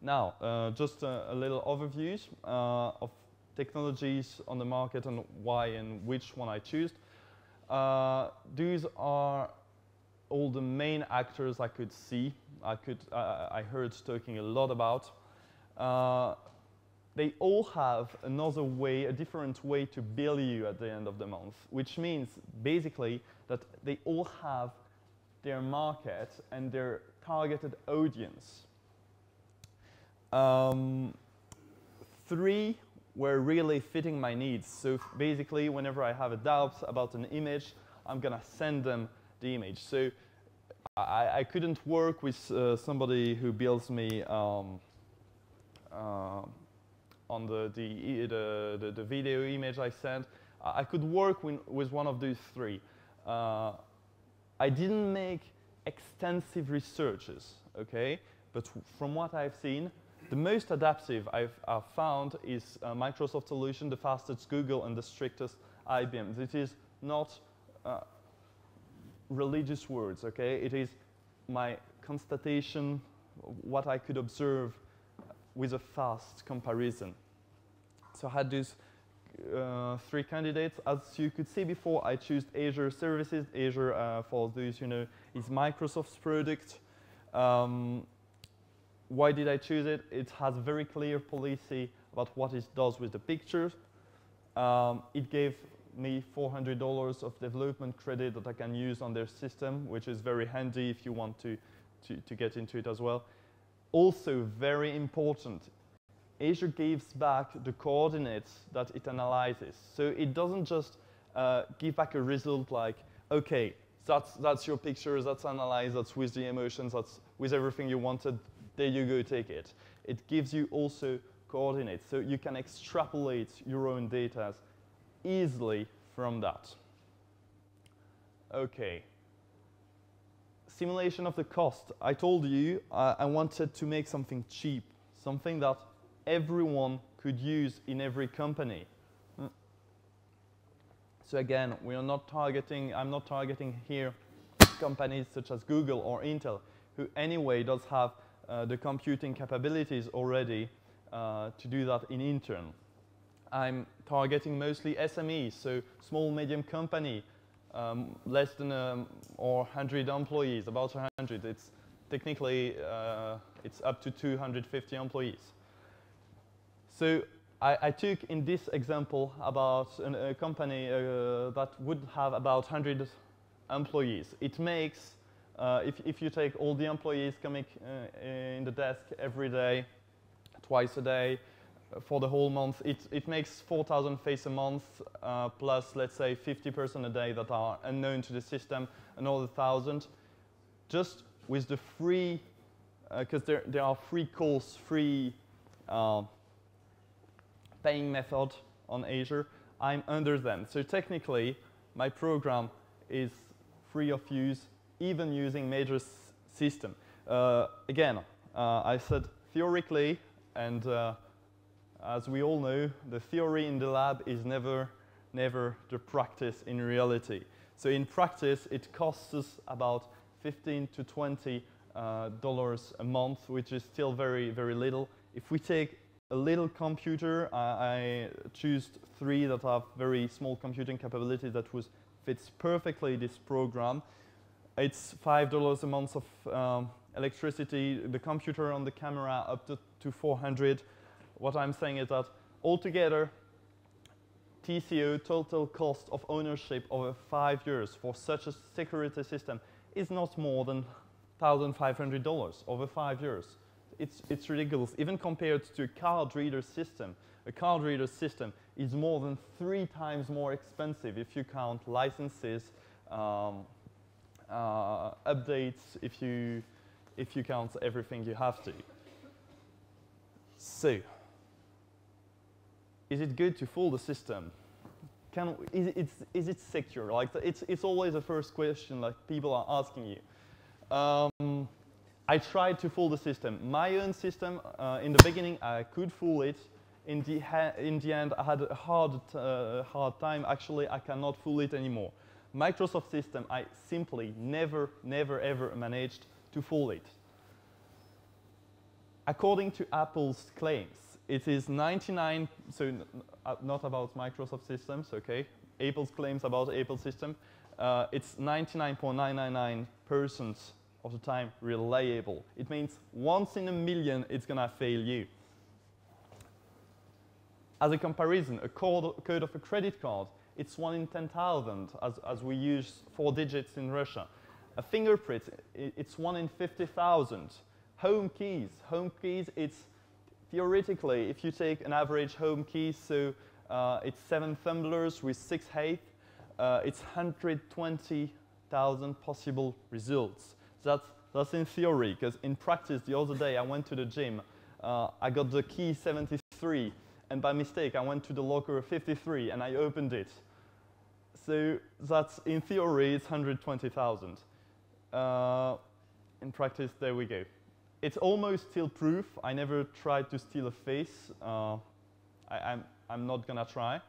Now, just a little overview of technologies on the market and why and which one I choose. These are all the main actors I could see. I heard talking a lot about. They all have another way, a different way to bill you at the end of the month, which means basically that they all have their market and their targeted audience. 3 were really fitting my needs. So basically, whenever I have a doubt about an image, I'm going to send them the image. So I couldn't work with somebody who builds me on the video image I sent. I could work with one of those three. I didn't make extensive researches, okay? But from what I've seen, the most adaptive I've found is Microsoft solution, the fastest Google, and the strictest IBM. It is not religious words, okay? It is my constatation, what I could observe with a fast comparison. So I had these three candidates. As you could see before, I chose Azure services. Azure, for those who know, is Microsoft's product. Why did I choose it? It has a very clear policy about what it does with the pictures. It gave me $400 of development credit that I can use on their system, which is very handy if you want to get into it as well. Also, very important, Azure gives back the coordinates that it analyzes. So it doesn't just give back a result like, okay, that's your pictures, that's analyzed, that's with the emotions, that's with everything you wanted, there you go, take it. It gives you also coordinates, so you can extrapolate your own data easily from that. Okay. Simulation of the cost. I told you I wanted to make something cheap, something that everyone could use in every company. So again, I'm not targeting here companies such as Google or Intel, who anyway does have the computing capabilities already to do that in intern. I'm targeting mostly SMEs, so small, medium company, less than or 100 employees, about 100. It's technically it's up to 250 employees. So I took in this example about a company that would have about 100 employees. It makes, if you take all the employees coming in the desk every day, twice a day, for the whole month, it makes 4,000 face a month, plus, let's say, 50% a day that are unknown to the system, another 1,000. Just with the free, because there are free calls, free paying method on Azure, I'm under them. So technically, my program is free of use, even using major system. Again, I said theoretically, and as we all know, the theory in the lab is never the practice in reality. So in practice, it costs us about $15 to $20 a month, which is still very, very little. If we take a little computer, I choose three that have very small computing capabilities that fits perfectly this program. It's $5 a month of electricity, the computer on the camera up to 400. What I'm saying is that altogether, TCO, total cost of ownership over 5 years for such a security system is not more than $1,500 over 5 years. It's ridiculous, even compared to a card reader system. A card reader system is more than 3 times more expensive if you count licenses, updates, if you count everything you have to. So, is it good to fool the system? Is it secure? Like it's always the first question like people are asking you. I tried to fool the system. My own system, in the beginning, I could fool it. In the end, I had a hard time. Actually, I cannot fool it anymore. Microsoft system, I simply never, ever managed to fool it. According to Apple's claims, it is 99, so not about Microsoft systems, okay? Apple's claims about Apple system, it's 99.999% of the time reliable. It means once in a million it's gonna fail you. As a comparison, a code of a credit card, it's 1 in 10,000 as we use 4 digits in Russia. A fingerprint, it's 1 in 50,000. Home keys, it's theoretically, if you take an average home key, so it's 7 tumblers with 6 height, it's $120 20,000 possible results. That's in theory, because in practice, the other day I went to the gym. I got the key 73, and by mistake, I went to the locker 53, and I opened it. So that's, in theory, it's 120,000. In practice, there we go. It's almost steal-proof. I never tried to steal a face. I'm not going to try.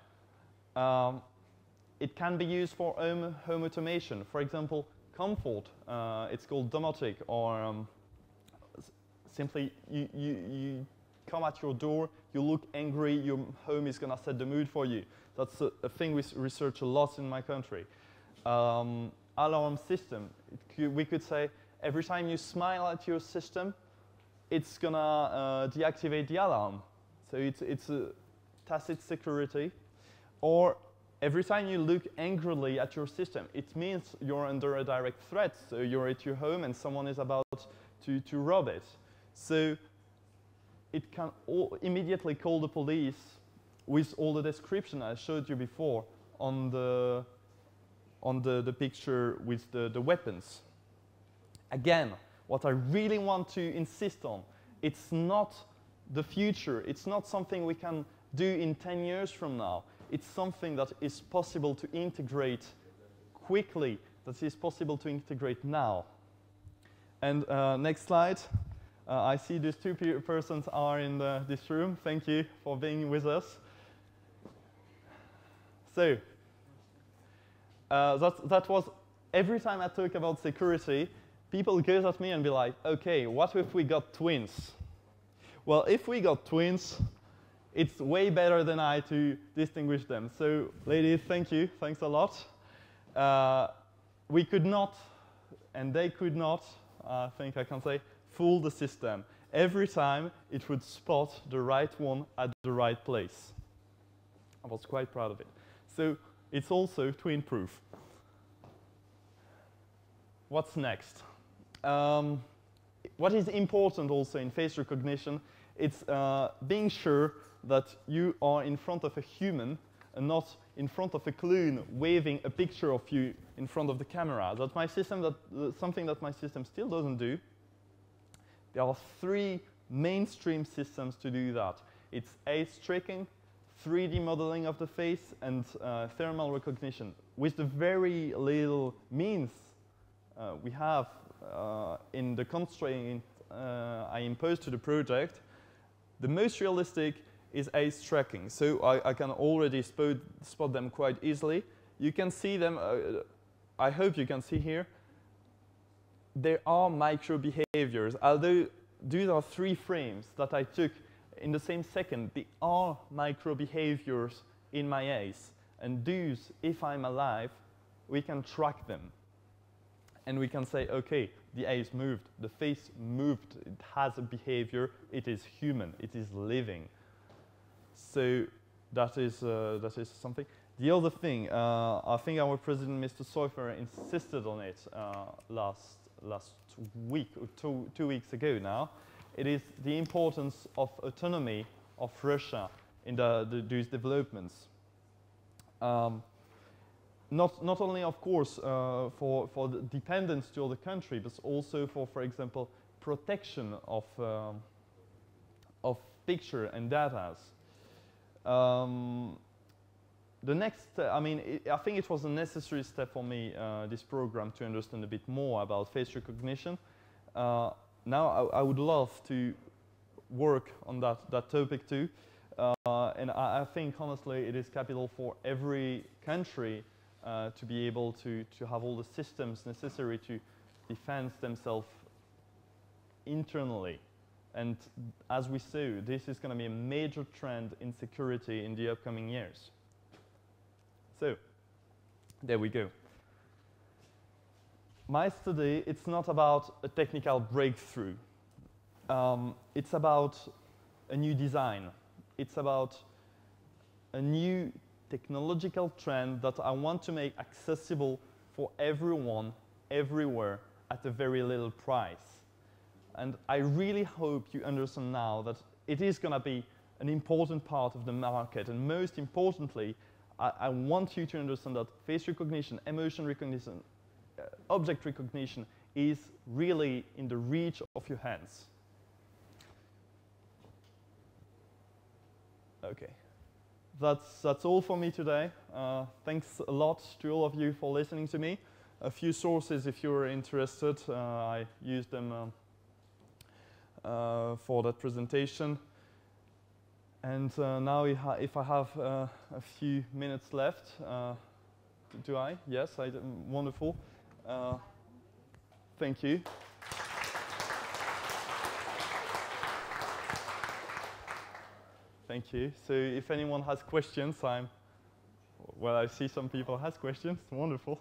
It can be used for home automation. For example, comfort. It's called domotic, or simply you come at your door, you look angry, your home is going to set the mood for you. That's a thing we research a lot in my country. Alarm system. We could say every time you smile at your system, it's going to deactivate the alarm. So it's a tacit security. Or every time you look angrily at your system, it means you're under a direct threat. So you're at your home and someone is about to rob it. So it can immediately call the police with all the description I showed you before on the picture with the weapons. Again, what I really want to insist on, it's not the future. It's not something we can do in 10 years from now. It's something that is possible to integrate quickly, that is possible to integrate now. And next slide. I see these two persons are in this room. Thank you for being with us. So that was, every time I talk about security, people go at me and be like, okay, what if we got twins? Well, if we got twins, it's way better than I to distinguish them. So, ladies, thank you. Thanks a lot. We could not, and they could not, I think I can say, fool the system. Every time, it would spot the right one at the right place. I was quite proud of it. So, it's also twin-proof. What's next? What is important also in face recognition, it's being sure that you are in front of a human and not in front of a clone waving a picture of you in front of the camera. That's my system, something that my system still doesn't do. There are three mainstream systems to do that. It's face tracking, 3D modeling of the face, and thermal recognition. With the very little means we have in the constraint I imposed to the project, the most realistic is face tracking. So I can already spot them quite easily. You can see them, I hope you can see here. There are micro behaviors. Although these are 3 frames that I took in the same second, there are micro behaviors in my eyes. And these, if I'm alive, we can track them. And we can say, okay, the eyes moved, the face moved, it has a behavior, it is human, it is living. So that is something. The other thing, I think our president, Mr. Seufer, insisted on it last week, or two weeks ago now. It is the importance of autonomy of Russia in these developments. Not only, of course, for the dependence to other countries, but also for example, protection of picture and data. The next, I think it was a necessary step for me, this program, to understand a bit more about face recognition. Now I would love to work on that topic too. And I think, honestly, it is capital for every country to be able to have all the systems necessary to defend themselves internally. And as we saw, this is going to be a major trend in security in the upcoming years. So, there we go. My study, it's not about a technical breakthrough. It's about a new design. It's about a new technological trend that I want to make accessible for everyone, everywhere, at a very little price. And I really hope you understand now that it is going to be an important part of the market. And most importantly, I want you to understand that face recognition, emotion recognition, object recognition is really in the reach of your hands. Okay, that's all for me today. Thanks a lot to all of you for listening to me. A few sources, if you're interested, I used them for that presentation. And now, if I have a few minutes left, do I? Yes, I do. Wonderful. Thank you. Thank you. So if anyone has questions, well, I see some people has questions. Wonderful.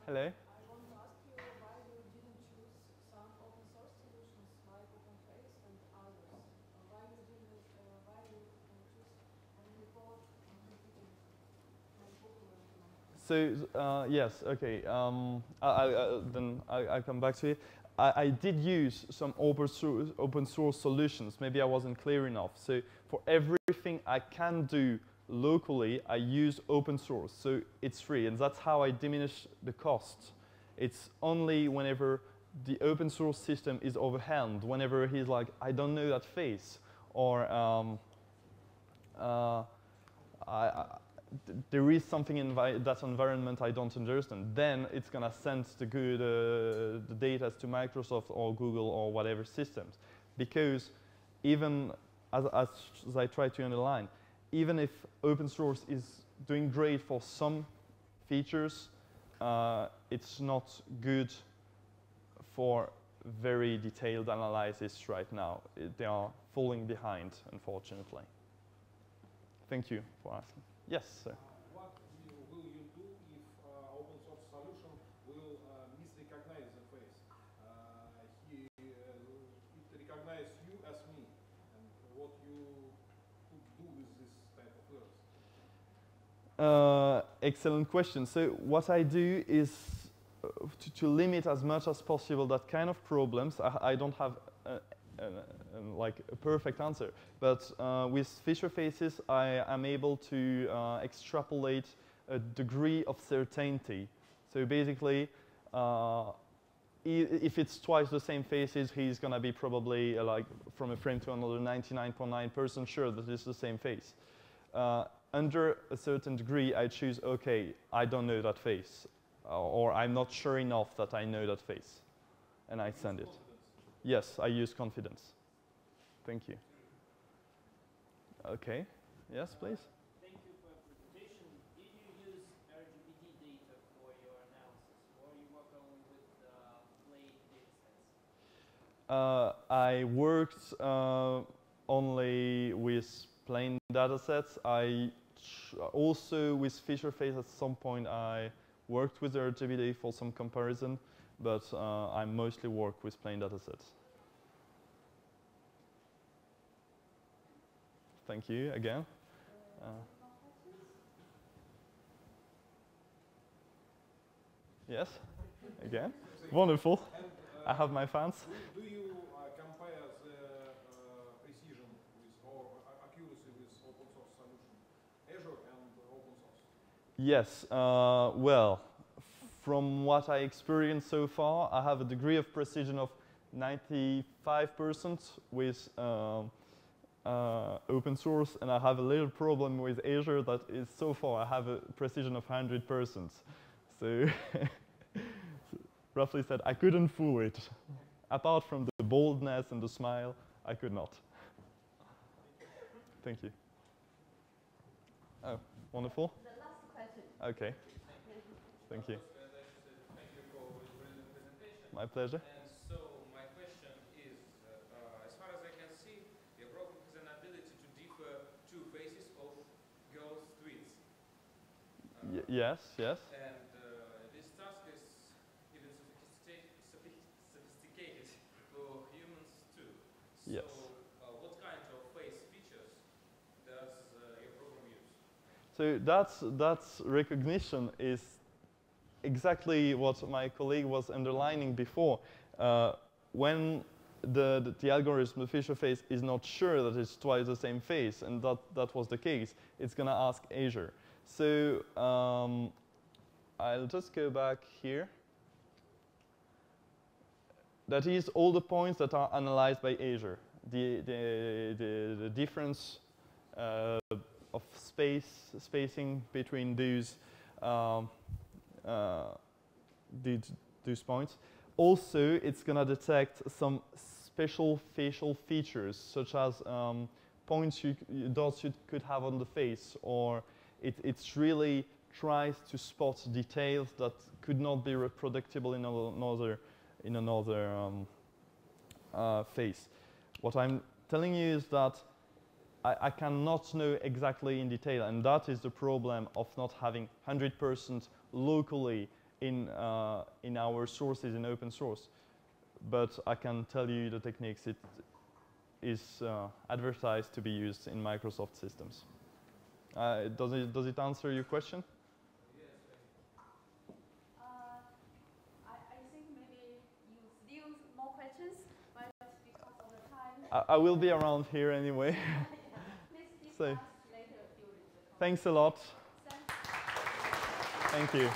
Hello. I want to ask you why you didn't choose some open source solutions like OpenFace and others. Why you choose only report and computing and popular? So yes, okay. Then I'll come back to it. I did use some open source solutions. Maybe I wasn't clear enough. So for everything I can do locally, I use open source. So it's free, and that's how I diminish the cost. It's only whenever the open source system is overwhelmed, whenever he's like, I don't know that face, or there is something in that environment I don't understand, then it's going to send the data to Microsoft or Google or whatever systems. Because even, as I try to underline, even if open source is doing great for some features, it's not good for very detailed analysis right now. They are falling behind, unfortunately. Thank you for asking. Yes, sir. What will you do if open source solution will misrecognize the face? It recognizes you as me, and what you could do with this type of errors? Excellent question. So what I do is to limit as much as possible that kind of problems. I don't have like a perfect answer, but with Fisher faces, I am able to extrapolate a degree of certainty. So basically, if it's twice the same faces, he's going to be probably like from a frame to another 99.9% sure that it's the same face. Under a certain degree, I choose, okay, I don't know that face, or I'm not sure enough that I know that face, and I send it. Yes, I use confidence. Thank you. Okay. Yes, please. Thank you for your presentation. Did you use RGBD data for your analysis, or you work only with plain datasets? I worked only with plain datasets. Also with Fisher face at some point I worked with RGBD for some comparison, but I mostly work with plain datasets. Thank you again. Yes, again. Wonderful. I have my fans. Do you compare the precision with or accuracy with open source solution, Azure and open source? Yes. Well, from what I experienced so far, I have a degree of precision of 95% with open source, and I have a little problem with Azure that is so far I have a precision of 100%. So roughly said, I couldn't fool it. Apart from the boldness and the smile, I could not. Thank you. Oh, wonderful. The last question. Okay. Thank you. Thank you for the brilliant presentation. My pleasure. And so my question is, as far as I can see, your program has an ability to differ two faces of girls' twins. Yes, yes. And this task is even sophisticated for humans too. Yes. So what kind of face features does your program use? So that's recognition is exactly what my colleague was underlining before. When the algorithm, the Fisher face, is not sure that it's twice the same face, and that was the case, it's going to ask Azure. So I'll just go back here. That is all the points that are analyzed by Azure. The difference of spacing between those points. Also, it's going to detect some special facial features, such as points dots you could have on the face, or it's really tries to spot details that could not be reproducible in another face. What I'm telling you is that I cannot know exactly in detail, and that is the problem of not having 100% locally in our sources in open source. But I can tell you the techniques. It is advertised to be used in Microsoft systems. Does it answer your question? I think maybe you still more questions, but because of the time. I will be around here anyway. Please So, ask later during the talk. thanks a lot. Thank you.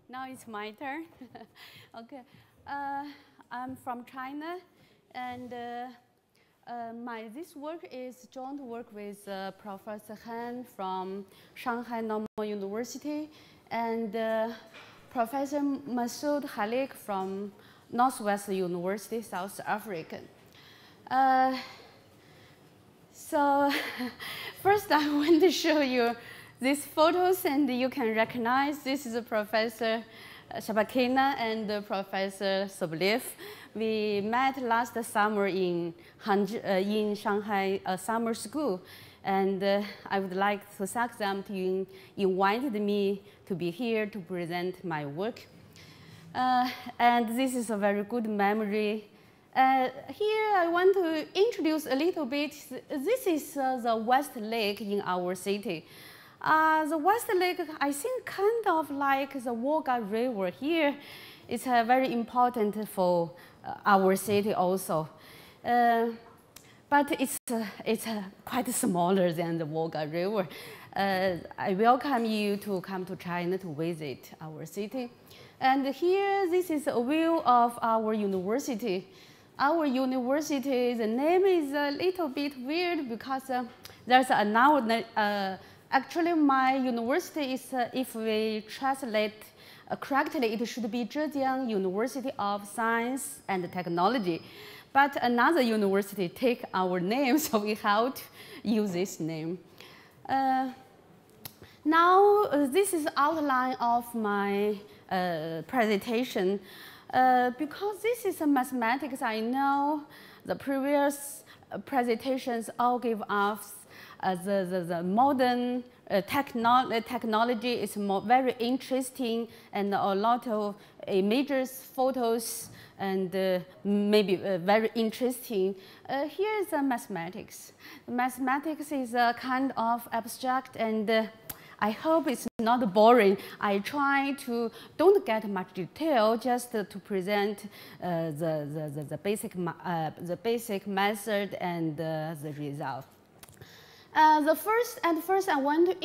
Now it's my turn. Okay. I'm from China, and this work is joint work with Professor Han from Shanghai Normal University and Professor Masoud Halik from Northwest University, South Africa. So first I want to show you these photos, and you can recognize this is Professor Shabakina and Professor Sobolev. We met last summer in Shanghai summer school, and I would like to thank them to invite me to be here to present my work. And this is a very good memory. Here I want to introduce a little bit. This is the West Lake in our city. The West Lake, I think, kind of like the Volga River here. It's very important for our city also. But it's quite smaller than the Volga River. I welcome you to come to China to visit our city. And here, this is a view of our university. Our university, the name is a little bit weird because there's another. Actually, my university is, if we translate correctly, it should be Zhejiang University of Science and Technology. But another university take our name, so we have to use this name. Now, this is outline of my presentation. Because this is mathematics, I know the previous presentations all give us the modern technology is very interesting, and a lot of images, photos, and maybe very interesting. Here is mathematics. Mathematics is a kind of abstract, and I hope it's not boring. I try to don't get much detail, just to present the basic method and the result. First, I want to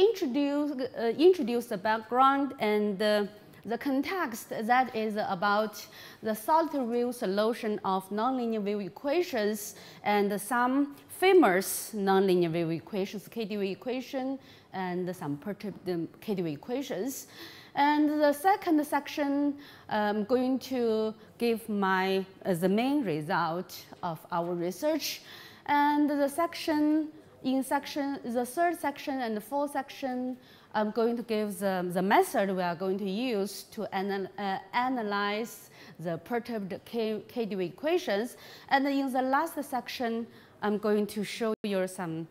introduce the background and the context that is about the solitary wave solution of nonlinear wave equations and some famous nonlinear wave equations, Ktv equation, and some perturbed Ktv equations. And the second section, I'm going to give the main result of our research. And the section in the third section and the fourth section, I'm going to give the method we are going to use to analyze the perturbed KdV equations. And in the last section, I'm going to show you some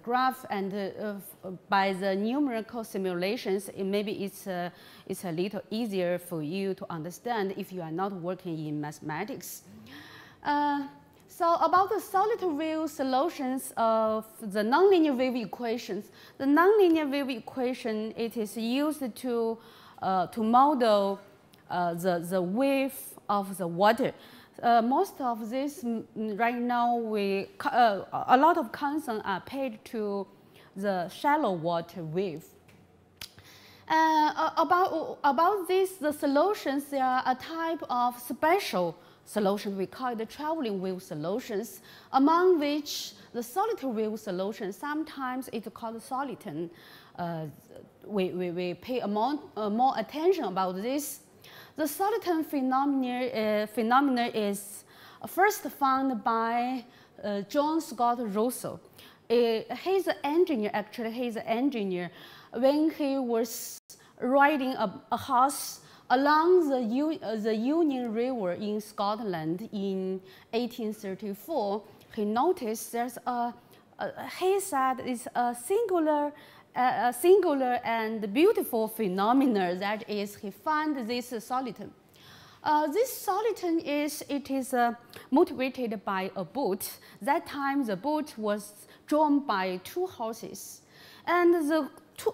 graph, and by the numerical simulations, maybe it's a little easier for you to understand if you are not working in mathematics. So about the solid wave solutions of the nonlinear wave equations, the nonlinear wave equation, it is used to model the wave of the water. Most of this right now, a lot of concern are paid to the shallow water wave. About this, the solutions, they are a type of special solution. We call it the traveling wave solutions, among which the solitary wave solution, sometimes it's called soliton. We pay more attention about this. The soliton phenomena is first found by John Scott Russell. He's an engineer, actually, he's an engineer. When he was riding a horse along the Union River in Scotland in 1834, he noticed there's he said it's a singular and beautiful phenomena. That is, he found this soliton. This soliton is motivated by a boat. That time the boat was drawn by two horses, and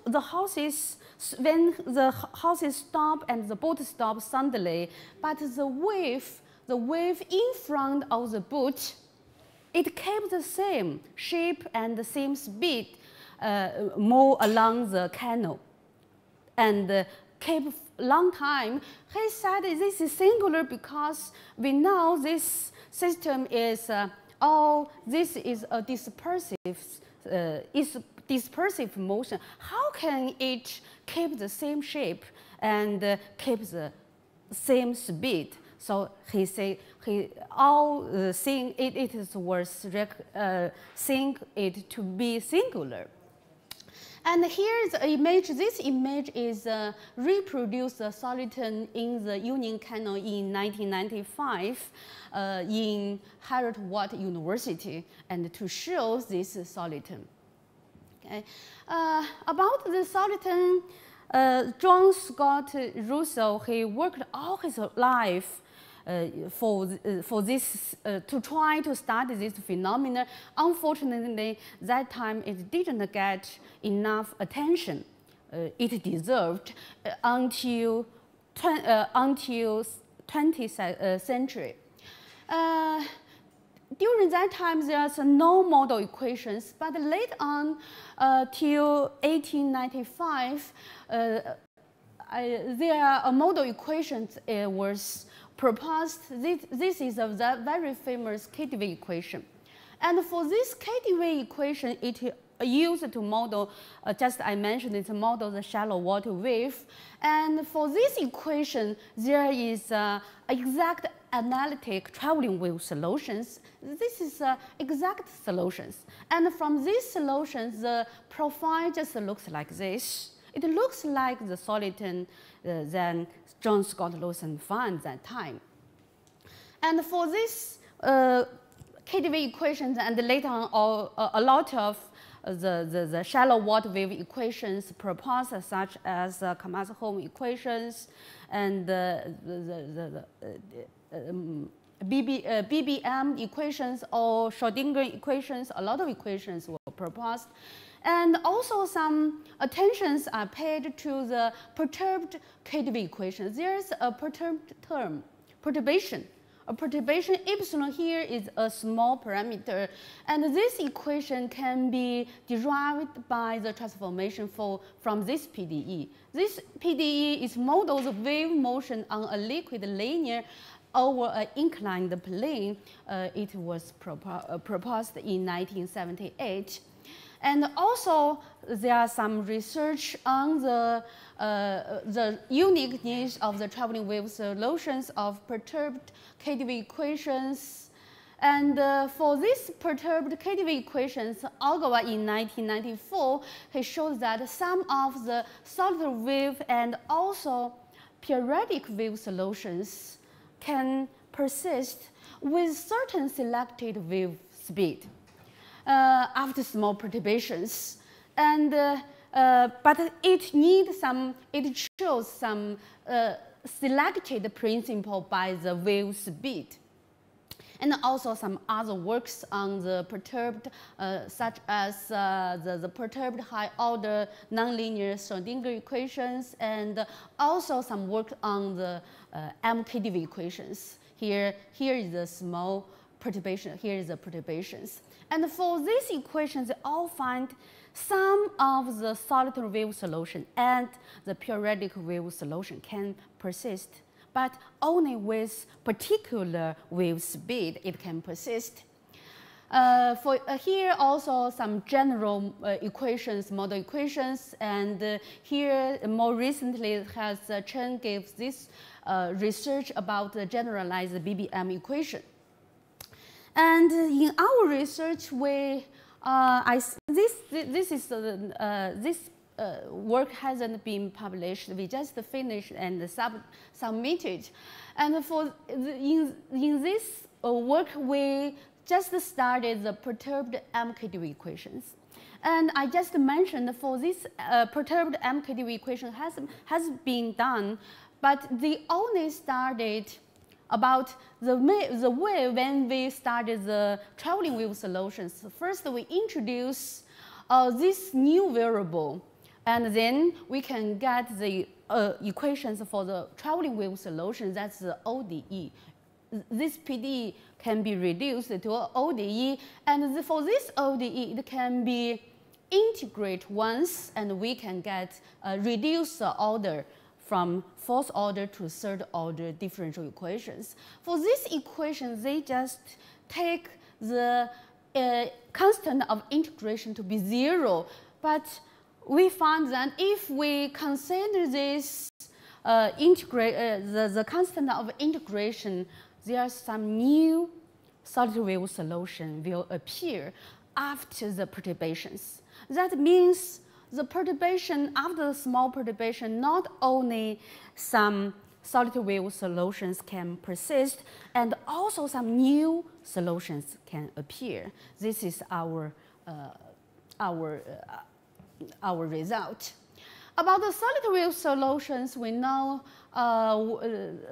the horses, when the horses stop and the boat stops suddenly, but the wave in front of the boat, it kept the same shape and the same speed, move along the canal, and kept long time. He said this is singular because we know this system is this is a dispersive motion. How can it keep the same shape and keep the same speed? So he said it is worth think it to be singular. And here is an image. This image is reproduced the soliton in the Union Canal in 1995 in Harvard Watt University, and to show this soliton. Okay. About the soliton, John Scott Russell, he worked all his life for this to try to study this phenomena. Unfortunately, that time it didn't get enough attention it deserved until 20th century. During that time, there's no model equations, but later on, till 1895, there are model equations was proposed. This is a very famous KdV equation. And for this KdV equation, it used to model, just I mentioned, it's a model the shallow water wave. And for this equation, there is exact analytic traveling wave solutions. This is exact solutions. And from these solutions, the profile just looks like this. It looks like the soliton that John Scott Russell found that time. And for this KdV equations, and later on a lot of the shallow water wave equations proposed, such as Kamas-Holm equations and the BBM equations or Schrödinger equations, a lot of equations were proposed. And also some attentions are paid to the perturbed KdV equation. There's a perturbed term, perturbation. A perturbation epsilon here is a small parameter, and this equation can be derived by the transformation from this PDE. This PDE is models of wave motion on a liquid linear over an inclined plane. It was proposed in 1978. And also, there are some research on the uniqueness of the traveling wave solutions of perturbed KdV equations. And for this perturbed KdV equations, Ogawa in 1994, he showed that some of the solid wave and also periodic wave solutions can persist with certain selected wave speed after small perturbations. And but it shows some selected principle by the wave speed. And also some other works on the perturbed, such as the perturbed high-order nonlinear Schrodinger equations, and also some work on the mKdV equations. Here is the small perturbation, here is the perturbations. And for these equations, they all find some of the solid wave solution and the periodic wave solution can persist, but only with particular wave speed it can persist. Here also some general equations, model equations, and here more recently Chen gives this research about the generalized BBM equation. And in our research, this work hasn't been published. We just finished and submitted. And in this work, we just started the perturbed mKdV equations. And I just mentioned for this perturbed mKdV equation has been done, but they only started about the way when we started the traveling wave solutions. First, we introduce this new variable, and then we can get the equations for the traveling wave solution. That's the ODE. This PD can be reduced to ODE, and for this ODE, it can be integrate once, and we can get reduce the order from fourth order to third order differential equations. For these equations, they just take the constant of integration to be 0. But we found that if we consider this the constant of integration, there are some new solid wave solution will appear after the perturbations. That means the perturbation, after the small perturbation, not only some solid wave solutions can persist, and also some new solutions can appear. This is our result. About the solid wave solutions, we know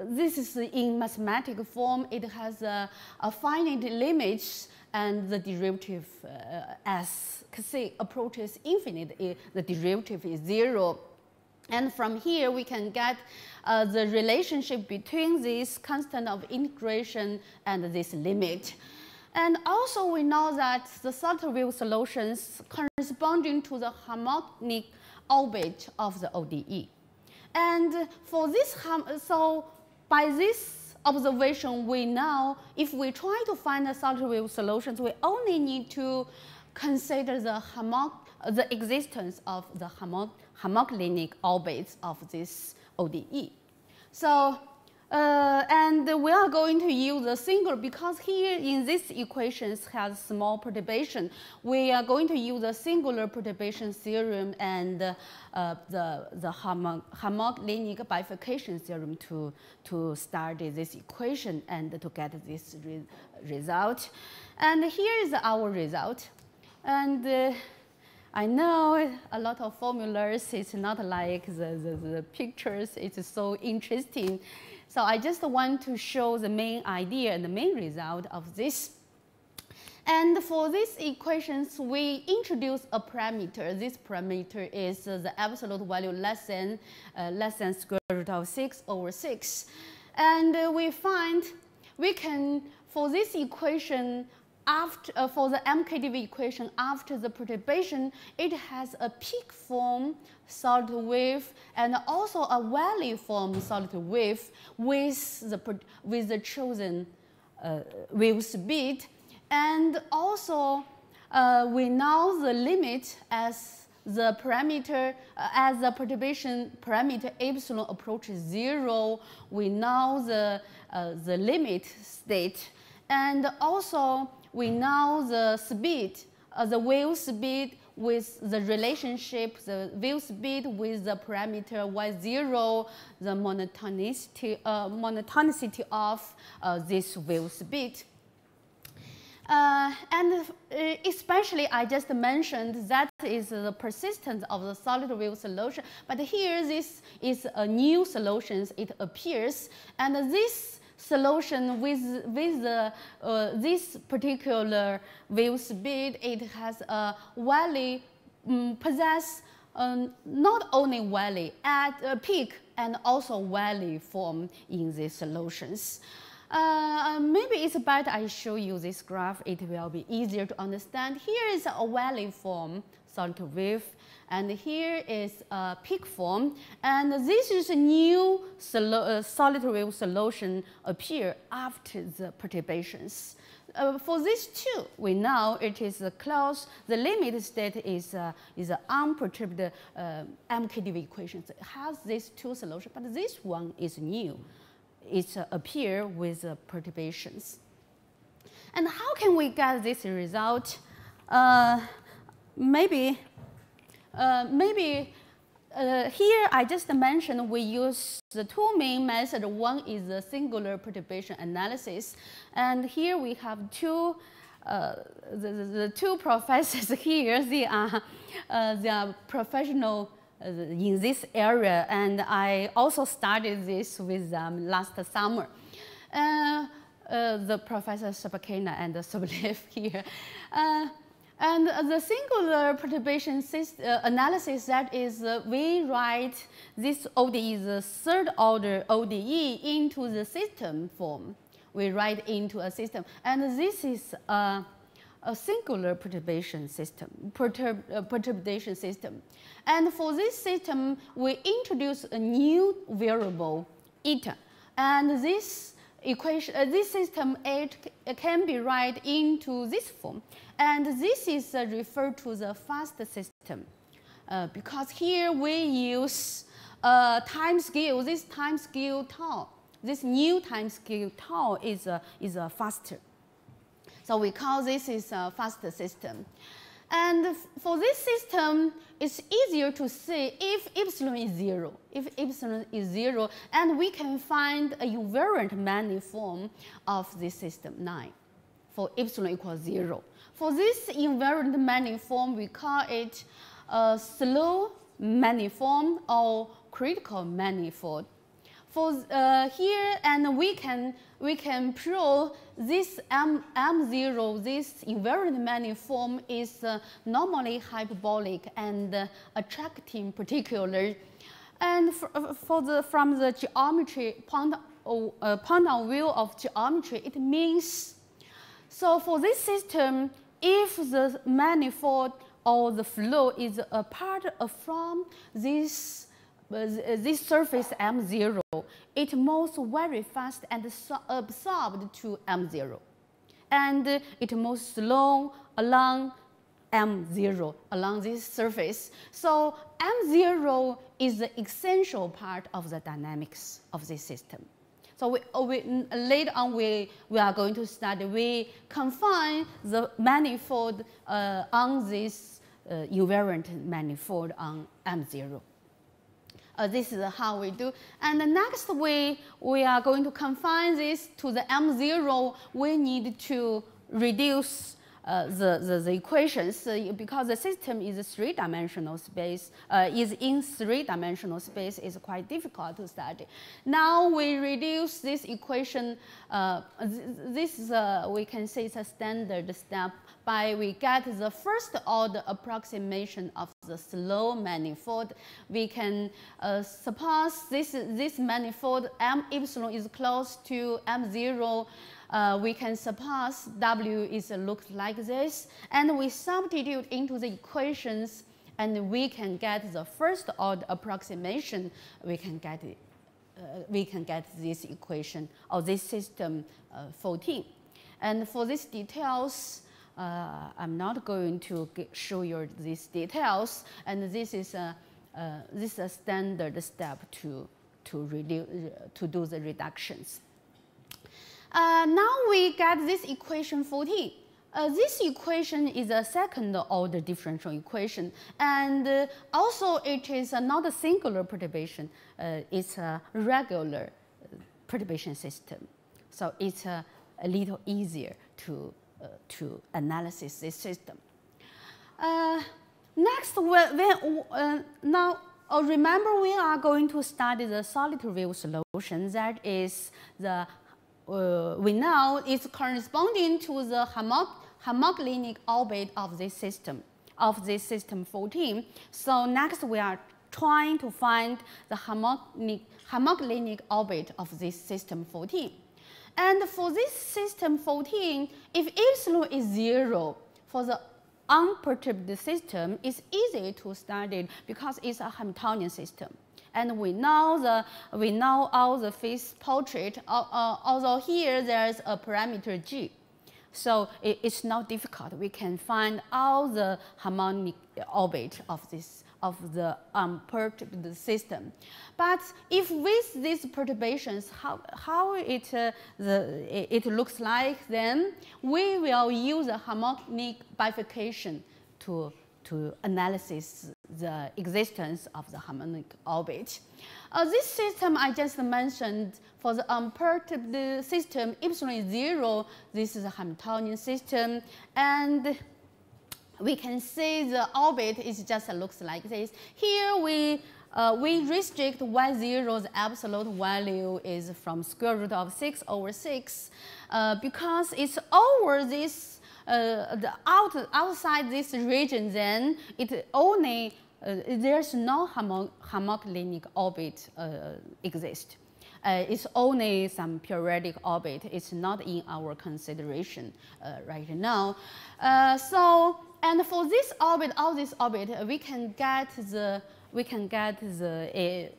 this is in mathematical form. It has a finite limits, and the derivative as C approaches infinite, the derivative is 0. And from here, we can get the relationship between this constant of integration and this limit. And also, we know that the solid wave solutions corresponding to the harmonic orbit of the ODE. And for this, so by this observation, we know if we try to find the solid wave solutions, we only need to consider the existence of the harmonic orbits of this ODE. So, and we are going to use the singular, because here in this equations has small perturbation. We are going to use the singular perturbation theorem and the harmonic bifurcation theorem to start this equation and to get this result. And here is our result. And I know a lot of formulas, it's not like the pictures, it's so interesting. So I just want to show the main idea and the main result of this. And for these equations, we introduce a parameter. This parameter is the absolute value less than square root of 6/6. And we find we can, for this equation, for the mKdV equation after the perturbation, it has a peak form solid wave and also a valley form solid wave with the chosen wave speed. And also, we know the limit as the parameter, as the perturbation parameter epsilon approaches 0. We know the limit state. And also, we know the speed, the wave speed with the relationship, the wave speed with the parameter y0, the monotonicity of this wave speed. And especially, I just mentioned that is the persistence of the solid wave solution. But here, this is a new solution. It appears, and this solution with this particular wave speed, it has a valley, possess not only valley at a peak and also valley form in these solutions. Maybe it's better I show you this graph. It will be easier to understand. Here is a valley form solid wave, and here is a peak form. And this is a new solid wave solution appear after the perturbations. For these two, we know it is close. The limit state is unperturbed mKdV equation. It has these two solutions, but this one is new. It appear with perturbations. And how can we get this result? Maybe here I just mentioned we use the two main methods. One is the singular perturbation analysis, and here we have two the two professors here. They are professional in this area, and I also studied this with them last summer. The Professor Sabakina and Sobolev here. And the singular perturbation analysis, that is, we write this ODE, the third order ODE, into the system form. We write into a system, and this is a singular perturbation system, perturbation system. And for this system, we introduce a new variable, eta. And this equation, this system, it can be write into this form. And this is referred to the fast system. Because here we use time scale, this time scale tau. This new time scale tau is faster. So we call this is a faster system. And for this system, it's easier to say if epsilon is 0. If epsilon is 0, and we can find a invariant manifold of this system 9 for epsilon equals 0. For this invariant manifold, we call it a slow manifold or critical manifold. For here, and we can prove this M0, this invariant manifold is normally hyperbolic and attracting particular. And from the geometry point of view of geometry, it means, so for this system, if the manifold or the flow is apart from this surface M0, it moves very fast and absorbed to M0. And it moves slow along M0, along this surface. So M0 is the essential part of the dynamics of this system. So later on, we are going to study, we confine the manifold on this invariant manifold on M0. This is how we do. And the next way, we are going to confine this to the M0. We need to reduce the equations because the system is a three-dimensional space, is in three-dimensional space, is quite difficult to study. Now we reduce this equation. This is we can say it's a standard step by we get the first order approximation of the slow manifold. We can suppose this manifold M epsilon is close to M0. We can suppose W is looks like this, and we substitute into the equations, and we can get the first order approximation. We can get this equation of this system 14. And for these details, I'm not going to show you these details, and this is a standard step to do the reductions. Now we get this equation 14. This equation is a second order differential equation, and also it is not a singular perturbation. It's a regular perturbation system, so it's a little easier to analyze this system. Next, now remember we are going to study the solid wave solution. That is the we know it's corresponding to the homogenic orbit of this system 14. So next we are trying to find the homogenic orbit of this system 14. And for this system 14, if epsilon is 0 for the unperturbed system, it's easy to study because it's a Hamiltonian system. And we know all the phase portrait, although here there's a parameter g. So it's not difficult. We can find all the harmonic orbit of the unperturbed system. But if with these perturbations, how it looks like, then we will use a harmonic bifurcation to analyze the existence of the harmonic orbit. This system I just mentioned, for the unperturbed system, epsilon is 0. This is a Hamiltonian system, and we can see the orbit is just looks like this. Here we restrict y0's absolute value is from square root of 6/6 because it's over this. Outside this region, then it only there's no homogenic orbit exist. It's only some periodic orbit. It's not in our consideration right now. And for this orbit, all this orbit, we can get the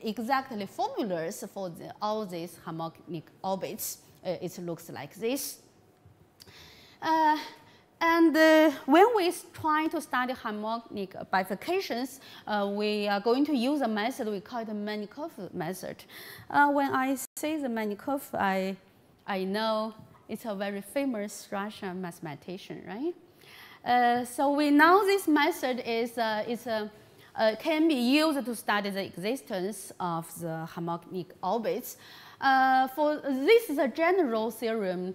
exactly formulas for all these homogenic orbits. It looks like this. And when we try to study harmonic bifurcations, we are going to use a method we call the Manyikov method. When I say the Manyikov, I know it's a very famous Russian mathematician, right? So we know this method can be used to study the existence of the harmonic orbits. This is a general theorem.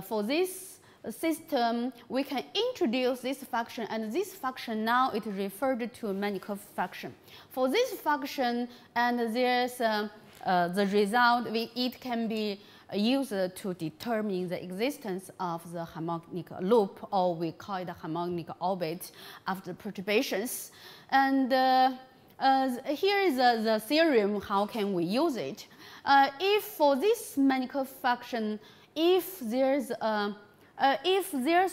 For this system, we can introduce this function, and this function now it referred to a Manyikov function. For this function, and there's the result, it can be used to determine the existence of the harmonic loop, or we call it a harmonic orbit after perturbations. And here is the theorem. How can we use it? If for this Manyikov function, if there's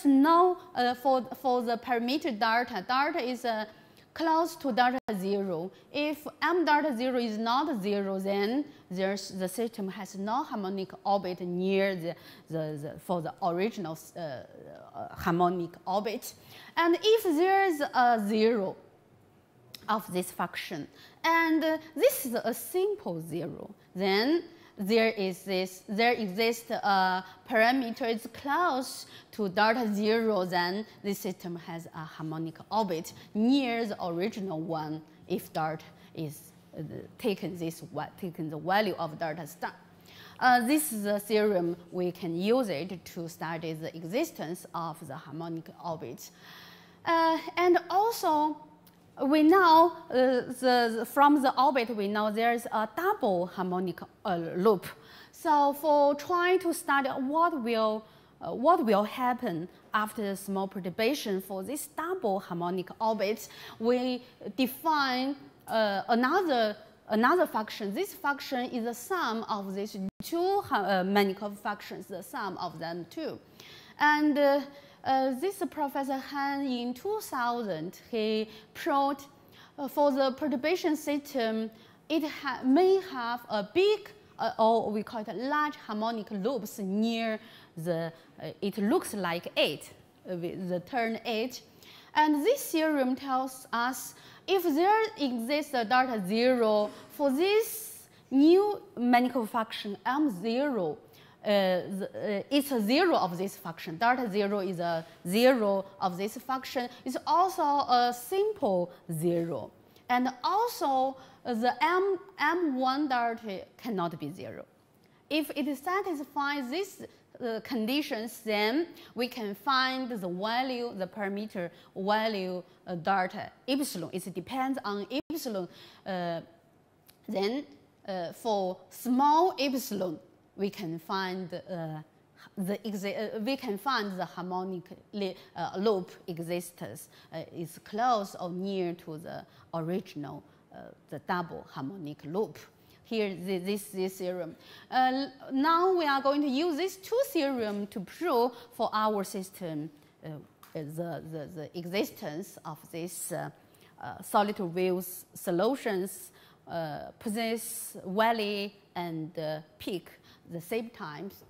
no, for the parameter delta is close to delta 0. If m delta 0 is not 0, then the system has no harmonic orbit near for the original harmonic orbit. And if there is a 0 of this function, and this is a simple 0, then there exists a parameter is close to delta 0, then the system has a harmonic orbit near the original one if delta is taken the value of delta star. This is a theorem. We can use it to study the existence of the harmonic orbit. And also, we know from the orbit, we know there's a double harmonic loop. So for trying to study what will happen after small perturbation for this double harmonic orbit, we define another function. This function is the sum of these two Manyikov functions, the sum of them two. And this Professor Han in 2000, he proved for the perturbation system, it may have a big, or we call it large harmonic loops near it looks like 8, the turn 8. And this theorem tells us if there exists a delta 0 for this new Manyikov function M0, it's a zero of this function. Delta 0 is a zero of this function. It's also a simple zero. And also, the M1 delta cannot be 0. If it satisfies these conditions, then we can find the value, the parameter value delta epsilon. It depends on epsilon. Then for small epsilon, we can find the harmonic loop existence is close or near to the original, the double harmonic loop. Here, this theorem. Now we are going to use these two theorems to prove for our system the existence of these solid wave solutions possess valley and peak the same times.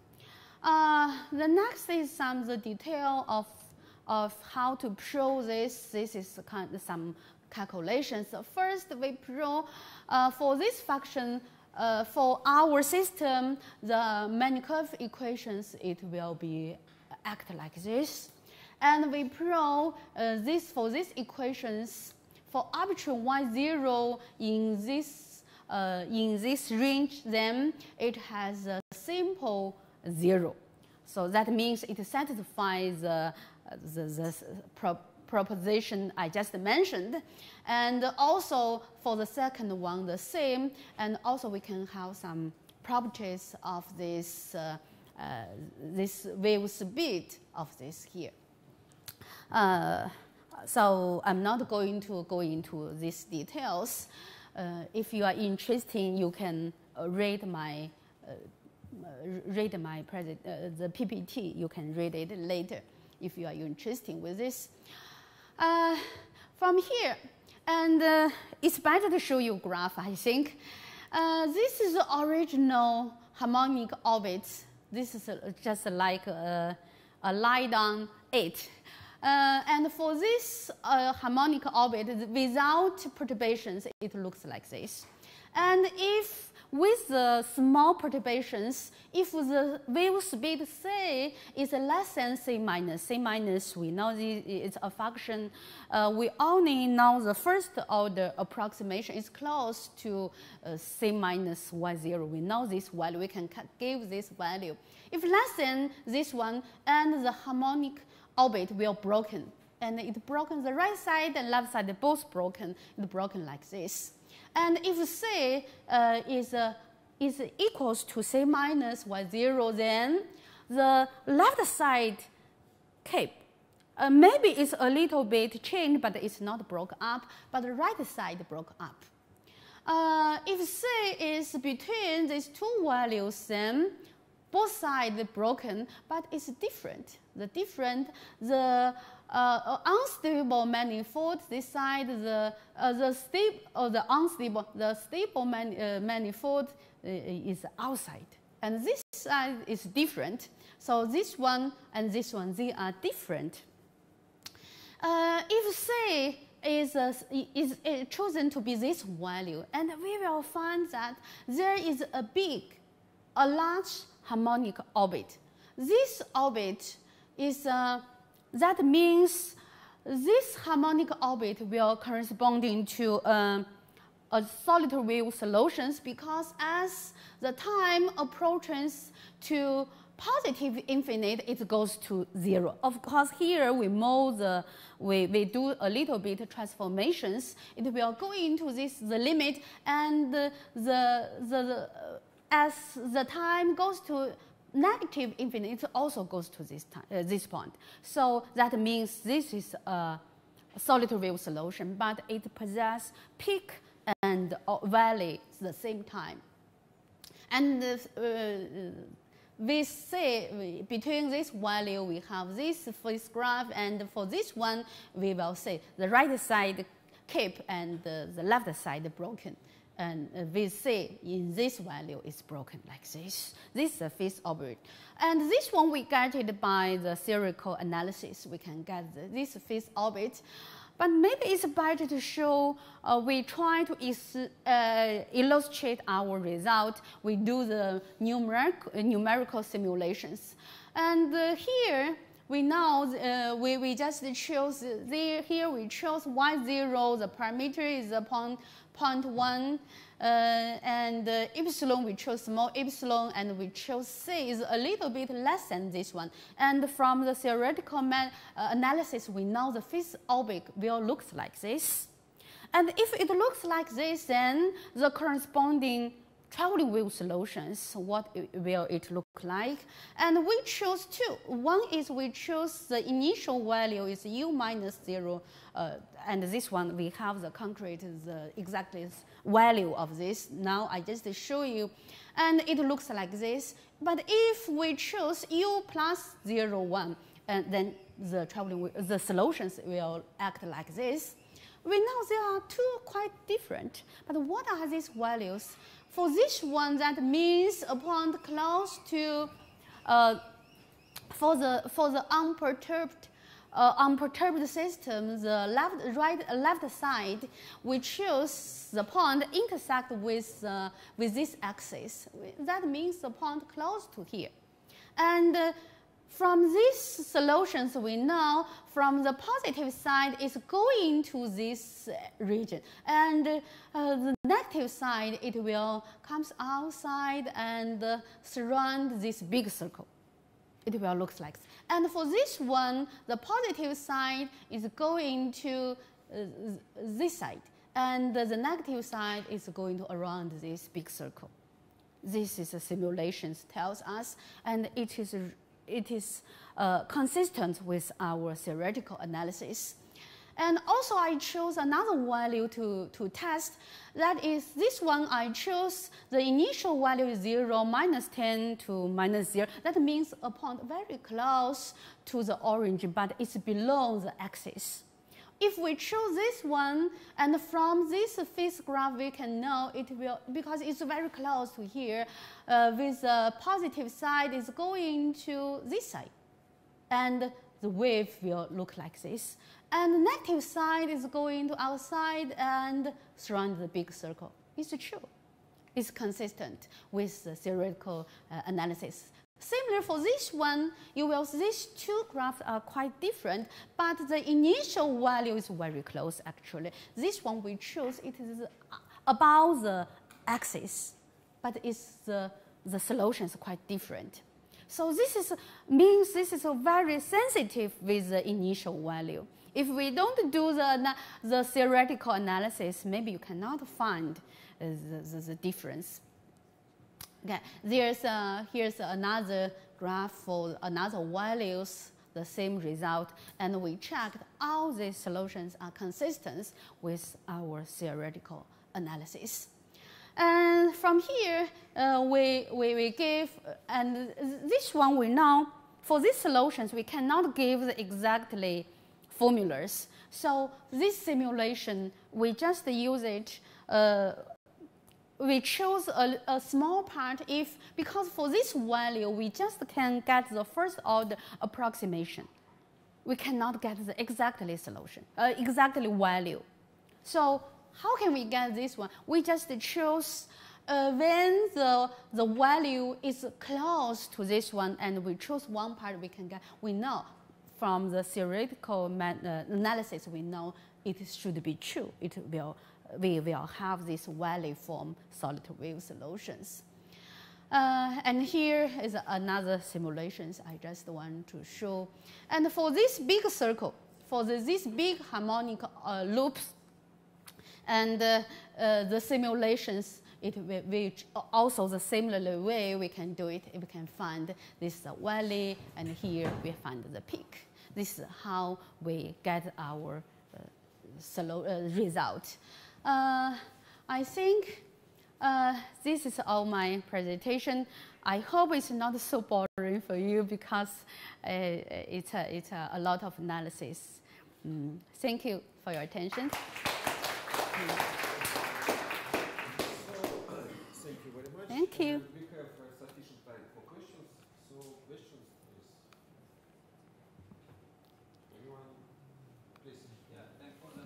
The next is some the detail of how to prove this. This is kind of some calculations. First, we prove for this function for our system, the mKdV equations, it will be act like this. And we prove this for these equations for arbitrary y0 in this range, then it has a simple 0. So that means it satisfies the proposition I just mentioned. And also for the second one, the same. And also we can have some properties of this, this wave speed of this here. So I'm not going to go into these details. If you are interested, you can read my the PPT. You can read it later if you are interested with this. From here, and it's better to show you a graph, I think. This is the original harmonic orbit. This is just like a lie down 8. And for this harmonic orbit, without perturbations, it looks like this. And if with the small perturbations, if the wave speed c is less than c minus, we know it's a function. We only know the first order approximation is close to c minus y0. We know this value. We can give this value. If less than this one, and the harmonic orbit will broken, and it broken the right side and left side both broken. It's broken like this. And if c is equals to c minus y0, then the left side cape maybe it's a little bit changed, but it's not broke up. But the right side broke up. If c is between these two values, then both sides are broken, but it's different. The unstable manifold, this side, the stable manifold is outside, and this side is different. So this one and this one, they are different. If c is chosen to be this value, and we will find that there is a large harmonic orbit. This orbit is, that means this harmonic orbit will corresponding to a solid wave solutions, because as the time approaches to positive infinite, it goes to 0. Of course, here we we do a little bit transformations. It will go into this the limit, and as the time goes to negative infinite, it also goes to this point. So that means this is a solid wave solution, but it possesses peak and valley at the same time. And we say between this value we have this phase graph, and for this one we will say the right side cape and the left side broken. And we say in this value is broken like this. This is a phase orbit. And this one we get it by the theoretical analysis. We can get this phase orbit. But maybe it's better to show, we try to illustrate our result. We do the numerical simulations. And here, we know we just chose, here we chose y0, the parameter is upon 0.1, and epsilon, we chose small epsilon, and we chose c is a little bit less than this one. And from the theoretical analysis, we know the phase orbit will look like this. And if it looks like this, then the corresponding traveling wave solutions, what will it look like? And we chose two. One is we chose the initial value is u minus 0, and this one we have the concrete, the exact value of this. Now I just show you, and it looks like this. But if we choose u plus 0, 1, and then the solutions will act like this. We know there are two quite different, but what are these values? For this one, that means upon close to, for the unperturbed system, the left side, we choose the point intersect with this axis. That means the point close to here. And from these solutions, we know from the positive side is going to this region, and the negative side, it will come outside and surround this big circle. It will look like this. And for this one, the positive side is going to this side, and the negative side is going to around this big circle. This is a simulations tells us, and it is consistent with our theoretical analysis. And also I chose another value to test. That is this one I chose the initial value is 0, minus 10 to minus 0. That means a point very close to the orange, but it's below the axis. If we choose this one, and from this phase graph we can know it will, because it's very close to here, with the positive side is going to this side. And the wave will look like this. And the negative side is going to outside and surround the big circle. It's true. It's consistent with the theoretical analysis. Similar for this one, you will see these two graphs are quite different, but the initial value is very close actually. This one we choose, it is about the axis, but it's the solution is quite different. So this means this is very sensitive with the initial value. If we don't do the theoretical analysis, maybe you cannot find the difference. Okay, here's another graph for another values, the same result, and we checked all these solutions are consistent with our theoretical analysis. And from here, we give, and this one we know, for these solutions, we cannot give the exactly formulas. So this simulation, we just use it, we choose a small part because for this value, we just can get the first order approximation. We cannot get the exactly solution, exactly value. So how can we get this one? We just choose when the value is close to this one, and we choose one part we can get. We know from the theoretical analysis, we know it should be true. We will have this value form solid wave solutions. And here is another simulations I just want to show. And for this big circle, for this big harmonic loops, and the simulations, it will also the similar way we can do it. We can find this valley, and here we find the peak. This is how we get our result. I think this is all my presentation. I hope it's not so boring for you because it's a lot of analysis. Thank you for your attention. Thank you very much. Thank you. We have sufficient time for questions. So questions, please. Anyone, please. Yeah, thanks for the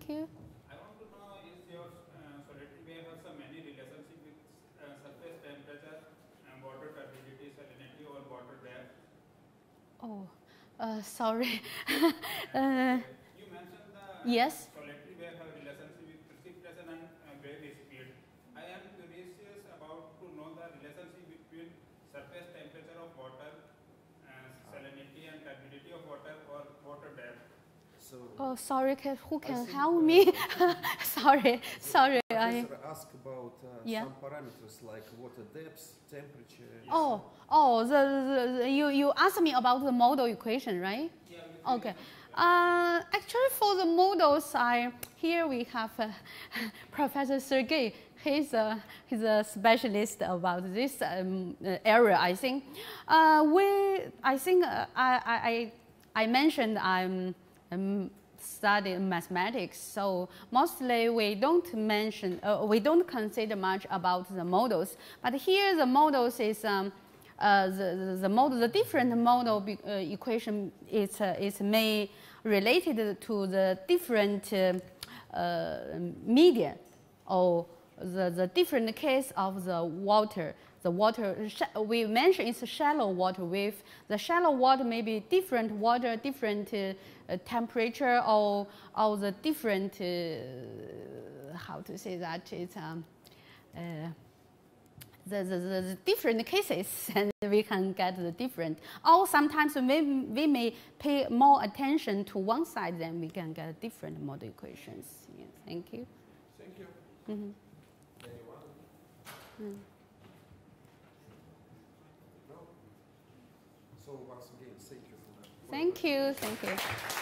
Thank you. I want to know is your solitary wave has some any relationship with surface temperature and water turbidity, salinity, or water depth? Oh, sorry. You mentioned the Yes. solitary wave have relationship with precipitation and wave speed. I am curious about to know the relationship between surface temperature of water and salinity and turbidity of water or water depth. So Oh, sorry. Who can think, help me? Sorry. Professor asked about Yeah. some parameters like water depth, temperature. You asked me about the model equation, right? Yeah. Okay. Actually, for the models, here we have Professor Sergey. He's a specialist about this area. I think. I mentioned I'm studying mathematics, so mostly we don't consider much about the models. But here the models is the different model equation is may related to the different media or the different case of the water. The water we mentioned is shallow water. With the shallow water, maybe different water, different temperature, or the different how to say that it's the different cases, and we can get the different. Or sometimes we may pay more attention to one side, then we can get different model equations. Yes, thank you. Thank you. Mm-hmm. Anyone? No? So once again, thank you for that. Thank you.